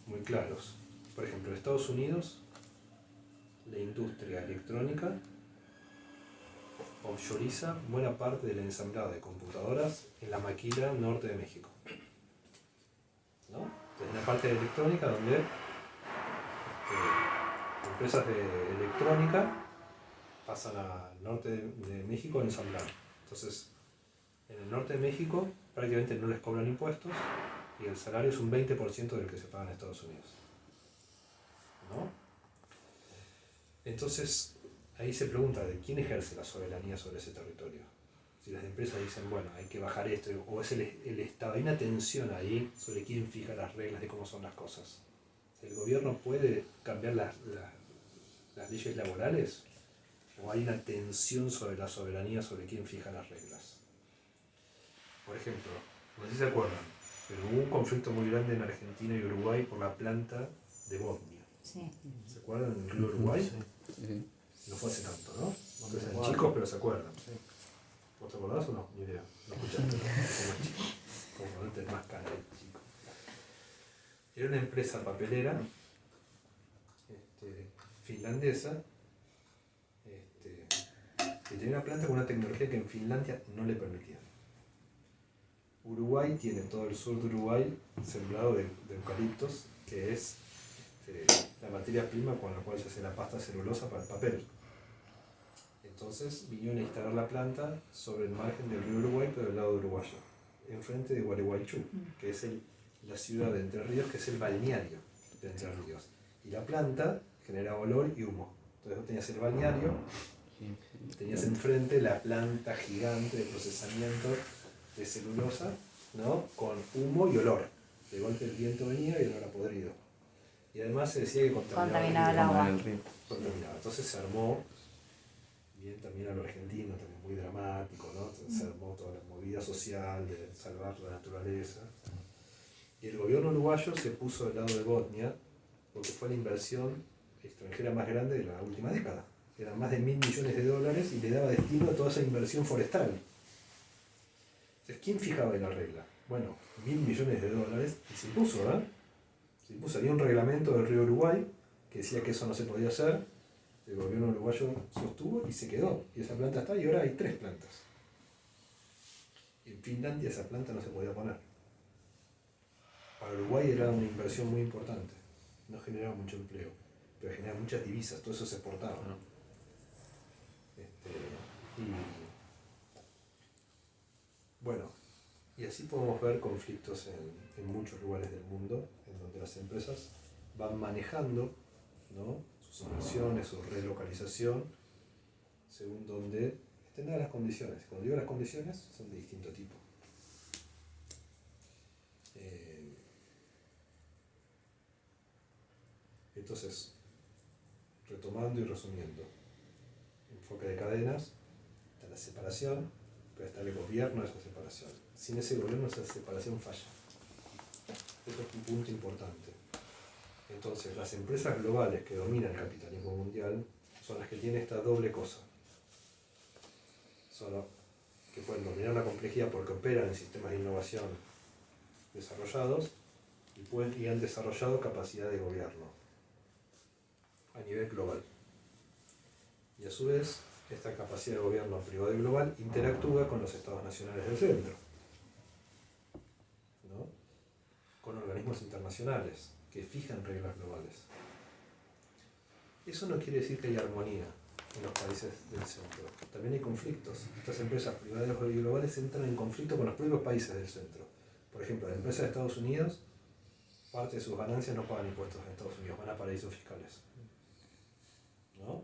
muy claros. Por ejemplo, en Estados Unidos, la industria electrónica offshoriza buena parte del ensamblado de computadoras en la maquila norte de México, ¿no? Entonces, una parte de electrónica donde empresas de electrónica pasan al norte de México a ensamblar. Entonces, en el norte de México prácticamente no les cobran impuestos y el salario es un 20% del que se paga en Estados Unidos, ¿no? Entonces, ahí se pregunta de quién ejerce la soberanía sobre ese territorio. Si las empresas dicen, bueno, hay que bajar esto, o es el Estado, hay una tensión ahí sobre quién fija las reglas de cómo son las cosas. ¿El gobierno puede cambiar las leyes laborales? ¿O hay una tensión sobre la soberanía sobre quién fija las reglas? Por ejemplo, no sé si se acuerdan, pero hubo un conflicto muy grande en Argentina y Uruguay por la planta de Bodnia. Sí. ¿Se acuerdan del río Uruguay? Sí. No fue hace tanto, ¿no? Aunque sean chicos, pero se acuerdan. ¿Vos te acordás o no? Ni idea. No escuchaste, ¿no? Como chico. Como no tenés más cara de chico. Era una empresa papelera finlandesa que tenía una planta con una tecnología que en Finlandia no le permitía. Uruguay tiene todo el sur de Uruguay sembrado de eucaliptos, que es la materia prima con la cual se hace la pasta celulosa para el papel. Entonces vinieron a instalar la planta sobre el margen del río Uruguay, pero del lado uruguayo, enfrente de Gualeguaychú, que es la ciudad de Entre Ríos, que es el balneario de Entre Ríos. Y la planta generaba olor y humo. Entonces vos tenías el balneario, tenías enfrente la planta gigante de procesamiento de celulosa, ¿no? Con humo y olor. De golpe el viento venía y olor a podrido. Y además se decía que Contaminaba el agua. Contaminaba. Entonces se armó, bien también a lo argentino, también muy dramático, ¿no? Entonces se armó toda la movida social de salvar la naturaleza. Y el gobierno uruguayo se puso del lado de Botnia, porque fue la inversión extranjera más grande de la última década. Eran más de $1.000 millones y le daba destino a toda esa inversión forestal. Entonces, ¿quién fijaba en la regla? Bueno, $1.000 millones y se impuso, ¿verdad? Se impuso. Había un reglamento del río Uruguay que decía que eso no se podía hacer. El gobierno uruguayo sostuvo y se quedó. Y esa planta está y ahora hay 3 plantas. En Finlandia esa planta no se podía poner. Para Uruguay era una inversión muy importante. No generaba mucho empleo, pero generaba muchas divisas. Todo eso se exportaba. Bueno, y así podemos ver conflictos en muchos lugares del mundo, en donde las empresas van manejando, ¿no?, sus inversiones, su relocalización, según donde estén dadas las condiciones. Cuando digo las condiciones, son de distinto tipo. Entonces, retomando y resumiendo, enfoque de cadenas, está la separación, pero está el gobierno de esa separación. Sin ese gobierno esa separación falla. Esto es un punto importante. Entonces, las empresas globales que dominan el capitalismo mundial son las que tienen esta doble cosa. Son las que pueden dominar la complejidad porque operan en sistemas de innovación desarrollados y han desarrollado capacidad de gobierno a nivel global. Y a su vez, esta capacidad de gobierno privado y global interactúa con los estados nacionales del centro, ¿no?, con organismos internacionales que fijan reglas globales. Eso no quiere decir que haya armonía en los países del centro. También hay conflictos. Estas empresas privadas y globales entran en conflicto con los propios países del centro. Por ejemplo, las empresas de Estados Unidos, parte de sus ganancias no pagan impuestos en Estados Unidos, van a paraísos fiscales, ¿no?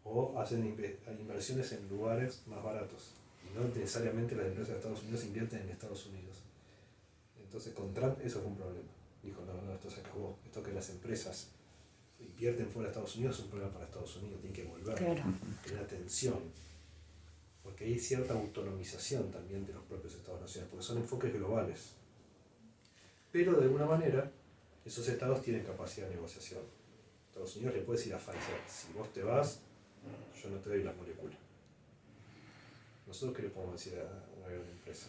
O hacen inversiones en lugares más baratos. Y no necesariamente las empresas de Estados Unidos invierten en Estados Unidos. Entonces con Trump eso fue un problema. Dijo, no, esto se acabó. Esto que las empresas invierten fuera de Estados Unidos es un problema para Estados Unidos. Tienen que volver. Claro. Hay una tensión. Porque hay cierta autonomización también de los propios estados nacionales, porque son enfoques globales. Pero de alguna manera, esos estados tienen capacidad de negociación. Estados Unidos le puede decir a Pfizer, si vos te vas, yo no te doy las moléculas. ¿Nosotros qué le podemos decir a una gran empresa?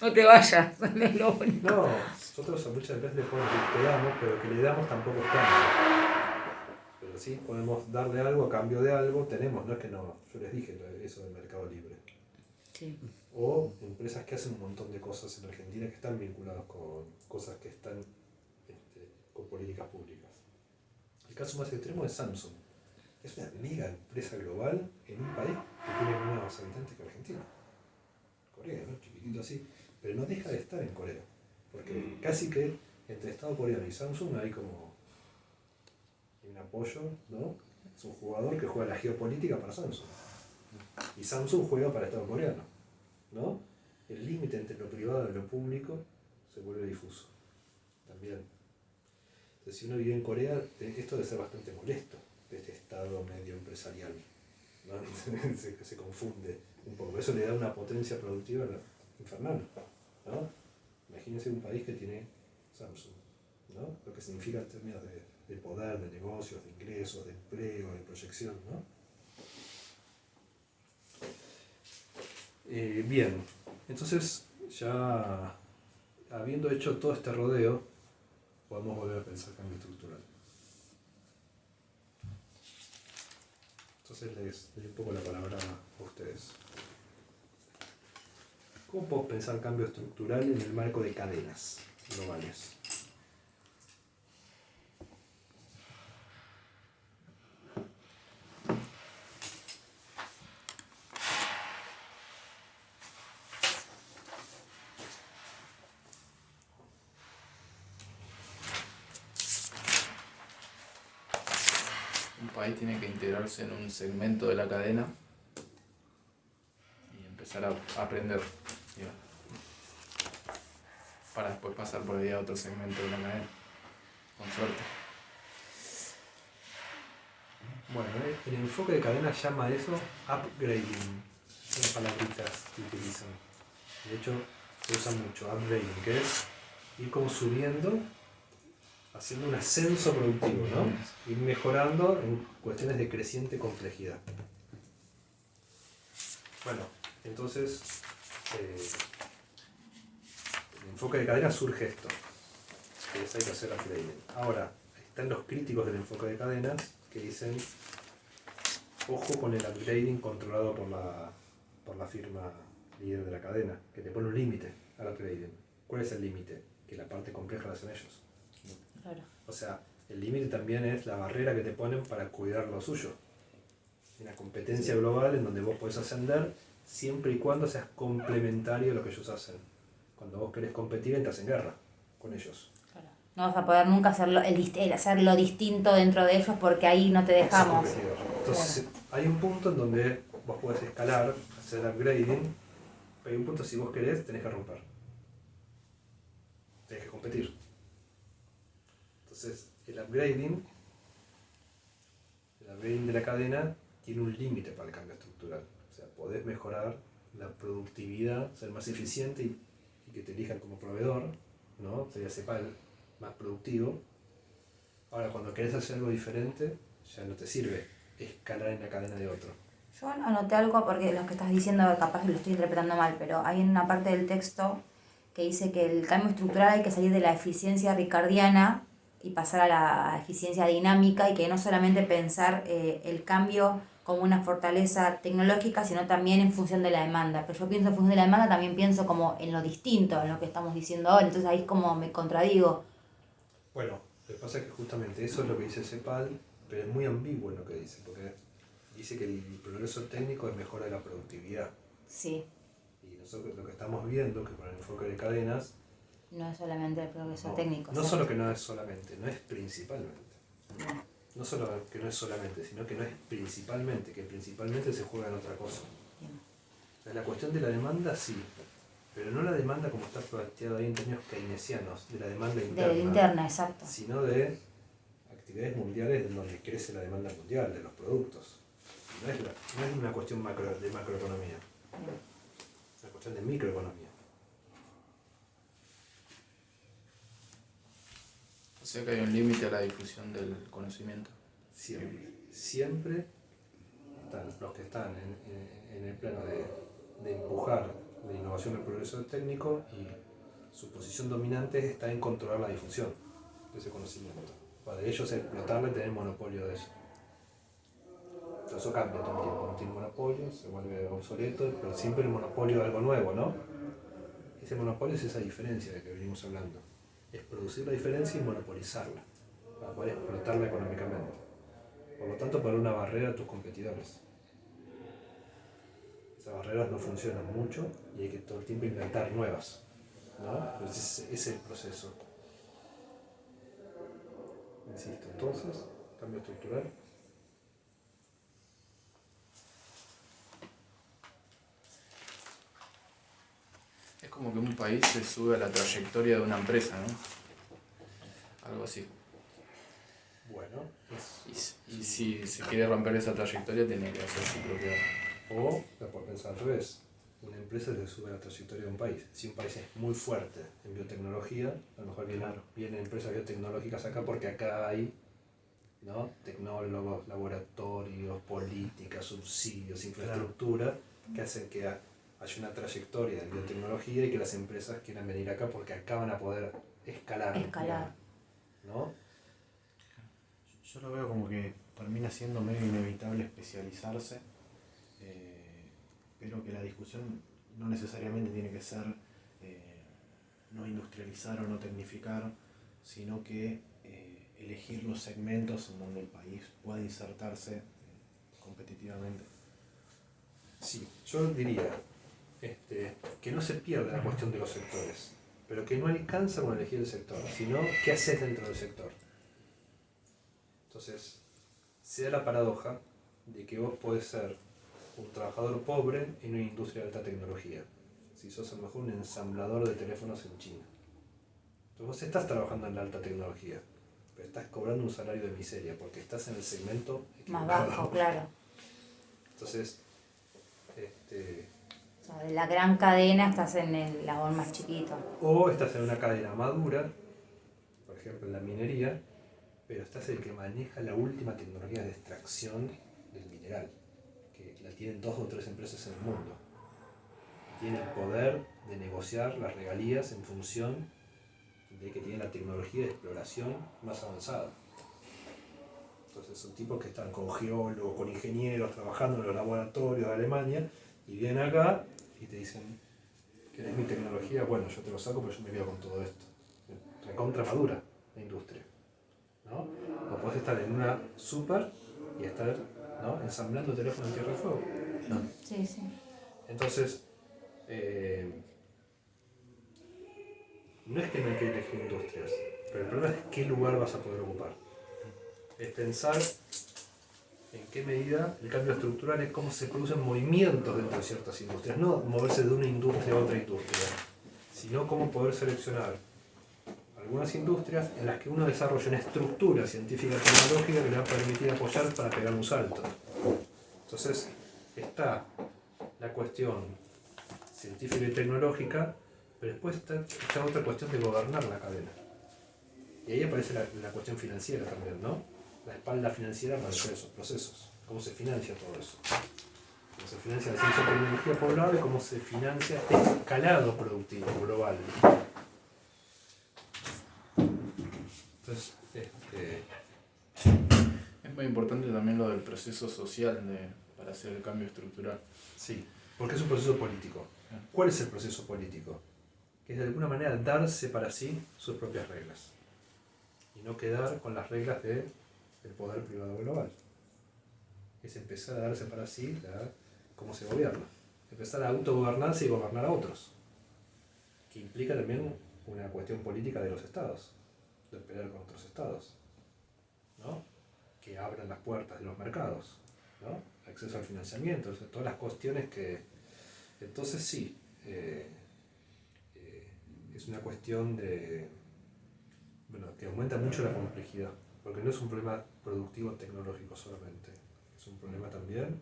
No te vayas, es lo único. No, nosotros a muchas empresas le podemos decir, te damos, pero que le damos tampoco es tanto. Pero sí, podemos darle algo a cambio de algo, tenemos, no es que no, yo les dije eso del mercado libre. Sí. O empresas que hacen un montón de cosas en Argentina que están vinculadas con cosas que están con políticas públicas. El caso más extremo es Samsung. Es una mega empresa global en un país que tiene menos habitantes que Argentina. Corea, ¿no? Chiquitito así. Pero no deja de estar en Corea. Porque casi que entre Estado coreano y Samsung hay como un apoyo, ¿no? Es un jugador que juega la geopolítica para Samsung. Y Samsung juega para el Estado coreano, ¿no? El límite entre lo privado y lo público se vuelve difuso. También. Entonces, si uno vive en Corea, esto debe ser bastante molesto, de este estado medio empresarial, ¿no? se confunde un poco. Eso le da una potencia productiva infernal, ¿no? Imagínense un país que tiene Samsung, ¿no? Lo que significa en términos de poder, de negocios, de ingresos, de empleo, de proyección, ¿no? Bien, entonces ya habiendo hecho todo este rodeo, podemos volver a pensar cambio estructural. Entonces les doy un poco la palabra a ustedes. ¿Cómo puedo pensar cambio estructural en el marco de cadenas globales? país tiene que integrarse en un segmento de la cadena y empezar a aprender, digamos, para después pasar por ahí a otro segmento de la cadena, con suerte. Bueno, el enfoque de cadena llama a eso upgrading, son palabritas que utilizan. De hecho, se usa mucho upgrading, que es ir como subiendo, haciendo un ascenso productivo, ¿no? Ir mejorando en cuestiones de creciente complejidad. Bueno, entonces, el enfoque de cadena surge esto, que es hay que hacer upgrading. Ahora, están los críticos del enfoque de cadenas que dicen, ojo con el upgrading controlado por la firma líder de la cadena, que te pone un límite al upgrading. ¿Cuál es el límite? Que la parte compleja la hacen ellos. Claro. O sea, el límite también es la barrera que te ponen para cuidar lo suyo. Una competencia global en donde vos podés ascender siempre y cuando seas complementario a lo que ellos hacen. Cuando vos querés competir, entras en guerra con ellos. Claro. No vas a poder nunca hacerlo distinto dentro de ellos porque ahí no te dejamos. Entonces, hay un punto en donde vos podés escalar, hacer upgrading, pero hay un punto si vos querés, tenés que romper. Tenés que competir. Entonces, el upgrading de la cadena tiene un límite para el cambio estructural. O sea, podés mejorar la productividad, ser más eficiente y que te elijan como proveedor, ¿no? Sería CEPAL más productivo. Ahora, cuando querés hacer algo diferente, ya no te sirve escalar en la cadena de otro. Yo anoté algo porque lo que estás diciendo capaz que lo estoy interpretando mal, pero hay una parte del texto que dice que el cambio estructural hay que salir de la eficiencia ricardiana y pasar a la eficiencia dinámica y que no solamente pensar el cambio como una fortaleza tecnológica, sino también en función de la demanda. Pero yo pienso en función de la demanda, también pienso como en lo distinto, en lo que estamos diciendo ahora, entonces ahí es como me contradigo. Bueno, lo que pasa es que justamente eso es lo que dice CEPAL, pero es muy ambiguo en lo que dice, porque dice que el progreso técnico es mejora de la productividad. Sí. Y nosotros lo que estamos viendo, que con el enfoque de cadenas, No es solamente el progreso técnico. No solo que no es solamente, no es principalmente. No solo que no es solamente, sino que no es principalmente, que principalmente se juega en otra cosa. O sea, la cuestión de la demanda sí, pero no la demanda como está planteada ahí en términos keynesianos, de la demanda interna. De la interna, exacto. Sino de actividades mundiales en donde crece la demanda mundial de los productos. No es una cuestión de macroeconomía, es una cuestión de microeconomía. O sea que hay un límite a la difusión del conocimiento. Siempre están los que están en el plano de empujar la innovación y el progreso técnico, y su posición dominante está en controlar la difusión de ese conocimiento. Para ellos explotarlo y tener monopolio de eso. Pero eso cambia todo el tiempo, no tiene monopolio, se vuelve obsoleto, pero siempre el monopolio de algo nuevo, ¿no? Ese monopolio es esa diferencia de que venimos hablando. Es producir la diferencia y monopolizarla, para poder explotarla económicamente. Por lo tanto, poner una barrera a tus competidores. Esas barreras no funcionan mucho y hay que todo el tiempo inventar nuevas, ¿no? Pero ese es el proceso. Insisto, entonces, cambio estructural. Es como que un país se sube a la trayectoria de una empresa, ¿no? Algo así. Bueno, Y si se quiere romper esa trayectoria, tiene que hacer su propia... o la puedo pensar al revés. Una empresa se sube a la trayectoria de un país. Si un país es muy fuerte en biotecnología, a lo mejor vienen empresas biotecnológicas acá porque acá hay, ¿no?, tecnólogos, laboratorios, políticas, subsidios, infraestructura, que hacen que haya una trayectoria de biotecnología y que las empresas quieran venir acá porque acá van a poder escalar. ¿No? Yo lo veo como que termina siendo medio inevitable especializarse, pero que la discusión no necesariamente tiene que ser no industrializar o no tecnificar, sino que elegir los segmentos en donde el país pueda insertarse competitivamente. Sí, yo diría que no se pierda la cuestión de los sectores, pero que no alcanza con elegir el sector, sino qué haces dentro del sector. Entonces, se da la paradoja de que vos podés ser un trabajador pobre en una industria de alta tecnología, si sos a lo mejor un ensamblador de teléfonos en China. Entonces vos estás trabajando en la alta tecnología, pero estás cobrando un salario de miseria porque estás en el segmento Más equivocado. bajo, claro. Entonces, O sea, de la gran cadena estás en el eslabón más chiquito. o estás en una cadena madura, por ejemplo en la minería, pero estás el que maneja la última tecnología de extracción del mineral, que la tienen 2 o 3 empresas en el mundo. Tiene el poder de negociar las regalías en función de que tiene la tecnología de exploración más avanzada. Entonces son tipos que están con geólogos, con ingenieros, trabajando en los laboratorios de Alemania, y vienen acá y te dicen, ¿querés mi tecnología? Bueno, yo te lo saco, pero yo me quedo con todo esto. Recontra madura la industria, ¿no? O podés estar en una super y estar, ¿no?, ensamblando teléfonos en tierra de fuego. Sí, sí. Entonces, no es que no hay que elegir industrias, pero el problema es qué lugar vas a poder ocupar. Es pensar en qué medida el cambio estructural es cómo se producen movimientos dentro de ciertas industrias, no moverse de una industria a otra industria, sino cómo poder seleccionar algunas industrias en las que uno desarrolla una estructura científica y tecnológica que le va a permitir apoyar para pegar un salto. Entonces, está la cuestión científica y tecnológica, pero después está otra cuestión de gobernar la cadena. Y ahí aparece la cuestión financiera también, ¿no? La espalda financiera para hacer esos procesos. ¿Cómo se financia todo eso? Cómo se financia la ciencia y tecnología por un lado y cómo se financia este escalado productivo global. Entonces, Es muy importante también lo del proceso social para hacer el cambio estructural. sí, porque es un proceso político. ¿Cuál es el proceso político? Que es de alguna manera darse para sí sus propias reglas y no quedar con las reglas del poder privado global. Es empezar a darse para sí cómo se gobierna, empezar a autogobernarse y gobernar a otros, que implica también una cuestión política de los estados, de pelear con otros estados, ¿no?, que abran las puertas de los mercados, ¿no?, acceso al financiamiento, o sea, todas las cuestiones que... Entonces sí, es una cuestión que aumenta mucho la complejidad, porque no es un problema productivo tecnológico solamente, es un problema también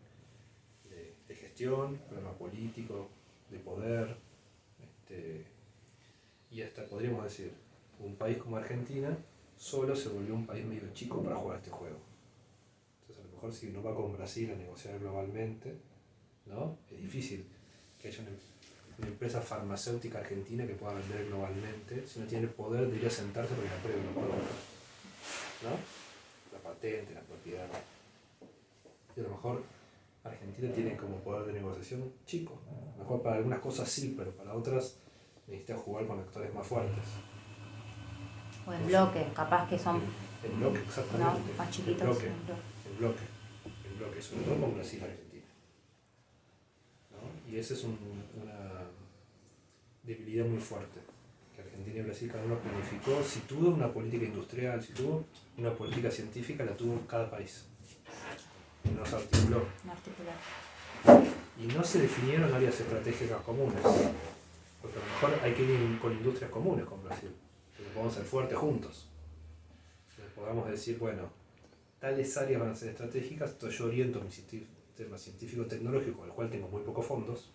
de gestión, problema político, de poder, y hasta podríamos decir, un país como Argentina solo se volvió un país medio chico para jugar este juego. Entonces a lo mejor si uno va con Brasil a negociar globalmente, ¿no?, es difícil que haya una empresa farmacéutica argentina que pueda vender globalmente si no tiene el poder de ir a sentarse para que la prueben los productos, ¿no?, la patente, la propiedad. Y a lo mejor Argentina tiene como poder de negociación chico. A lo mejor para algunas cosas sí, pero para otras necesitas jugar con actores más fuertes. O en bloque, capaz que son El bloque, exactamente. ¿no? Más chiquitos. El bloque, sobre todo con Brasil y Argentina, ¿no? Y esa es una debilidad muy fuerte, que Argentina y Brasil cada uno planificó. Si tuvo una política industrial, si tuvo una política científica, la tuvo cada país. Y no se articuló. No articular. Y no se definieron áreas estratégicas comunes, porque a lo mejor hay que ir con industrias comunes con Brasil, que podamos ser fuertes juntos. Que podamos decir, bueno, tales áreas van a ser estratégicas, entonces yo oriento mi sistema científico-tecnológico, con el cual tengo muy pocos fondos,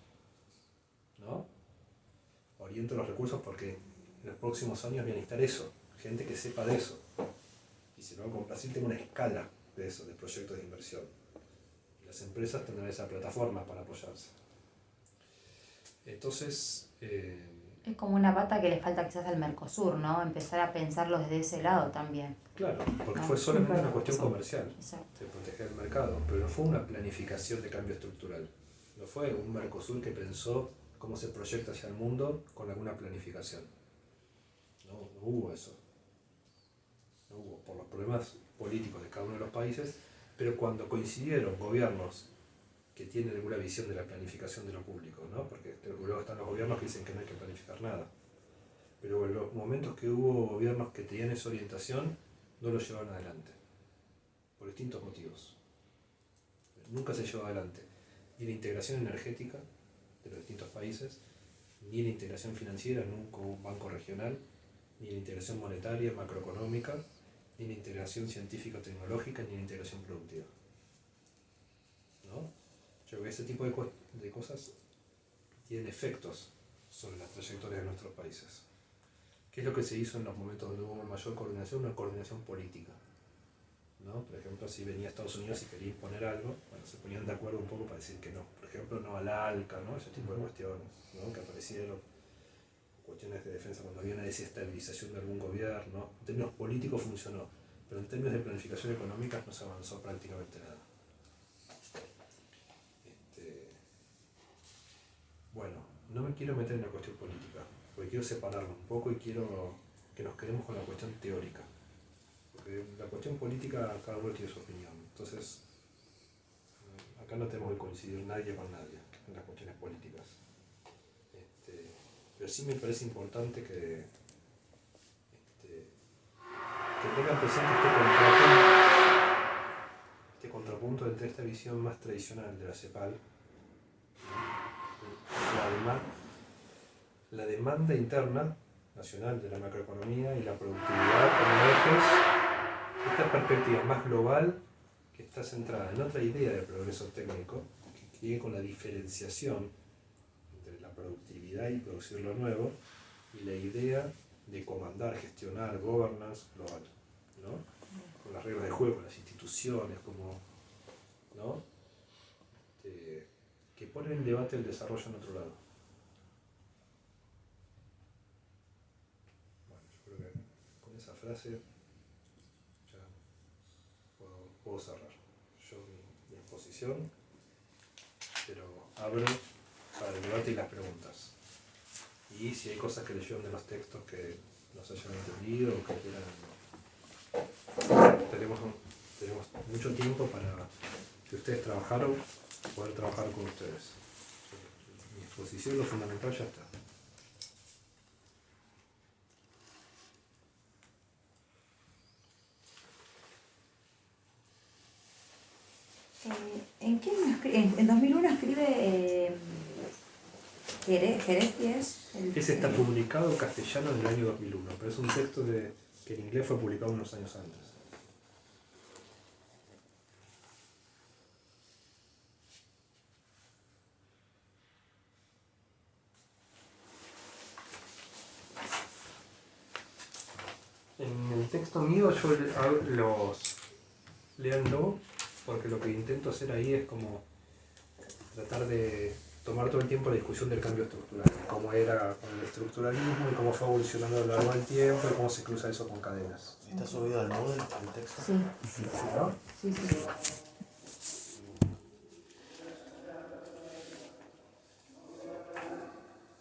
¿no? Oriento los recursos porque en los próximos años voy a necesitar eso, gente que sepa de eso. Y si lo hago con Brasil, tengo una escala de eso, de proyectos de inversión. Y las empresas tendrán esa plataforma para apoyarse. Entonces... Es como una pata que le falta quizás al Mercosur, ¿no? Empezar a pensarlo desde ese lado también. Claro, porque No, fue solamente es una cuestión verdad. comercial, Exacto. de proteger el mercado, pero no fue una planificación de cambio estructural. No fue un Mercosur que pensó cómo se proyecta hacia el mundo con alguna planificación. No hubo eso. No hubo, por los problemas políticos de cada uno de los países, pero cuando coincidieron gobiernos que tienen alguna visión de la planificación de lo público, ¿no? Porque luego están los gobiernos que dicen que no hay que planificar nada. Pero en los momentos que hubo gobiernos que tenían esa orientación, no lo llevaron adelante. por distintos motivos. Nunca se llevó adelante ni la integración energética de los distintos países, ni la integración financiera, nunca hubo un banco regional, ni la integración monetaria, macroeconómica, ni la integración científico-tecnológica, ni la integración productiva. ¿No? Yo creo que ese tipo de cosas tienen efectos sobre las trayectorias de nuestros países. ¿Qué es lo que se hizo en los momentos donde hubo mayor coordinación? Una coordinación política. ¿No? Por ejemplo, si venía Estados Unidos y quería imponer algo, bueno, se ponían de acuerdo un poco para decir que no. Por ejemplo, no al ALCA, ¿no? Ese tipo de cuestiones, ¿no? Que aparecieron, cuestiones de defensa cuando había una desestabilización de algún gobierno. En términos políticos funcionó, pero en términos de planificación económica no se avanzó prácticamente nada. Bueno, no me quiero meter en la cuestión política, porque quiero separarlo un poco y quiero que nos quedemos con la cuestión teórica. Porque la cuestión política, cada uno tiene su opinión. Entonces, acá no tenemos que coincidir nadie con nadie en las cuestiones políticas. Pero sí me parece importante que tengan presente este contrapunto entre esta visión más tradicional de la CEPAL, ¿no? La demanda interna nacional de la macroeconomía y la productividad como ejes, esta perspectiva más global que está centrada en otra idea de progreso técnico, que tiene con la diferenciación entre la productividad y producir lo nuevo, y la idea de comandar, gestionar, governance global, ¿no? Con las reglas de juego, las instituciones, como, ¿no? Que ponen en debate el desarrollo en otro lado. Bueno, yo creo que con esa frase ya puedo cerrar. Yo mi exposición, pero abro para el debate y las preguntas. Y si hay cosas que leyeron de los textos que no se hayan entendido o que quieran, tenemos mucho tiempo para que ustedes trabajaron, poder trabajar con ustedes. Mi exposición, lo fundamental ya está. ¿En qué año escribe? En 2001 escribe Jerez, ¿y es? Ese está publicado en castellano en el año 2001, pero es un texto que en inglés fue publicado unos años antes. En el texto mío yo léanlo, porque lo que intento hacer ahí es como tratar de tomar todo el tiempo la discusión del cambio estructural, cómo era con el estructuralismo y cómo fue evolucionando a lo largo del tiempo y cómo se cruza eso con cadenas. ¿Está subido al Moodle el texto? Sí. ¿No? Sí.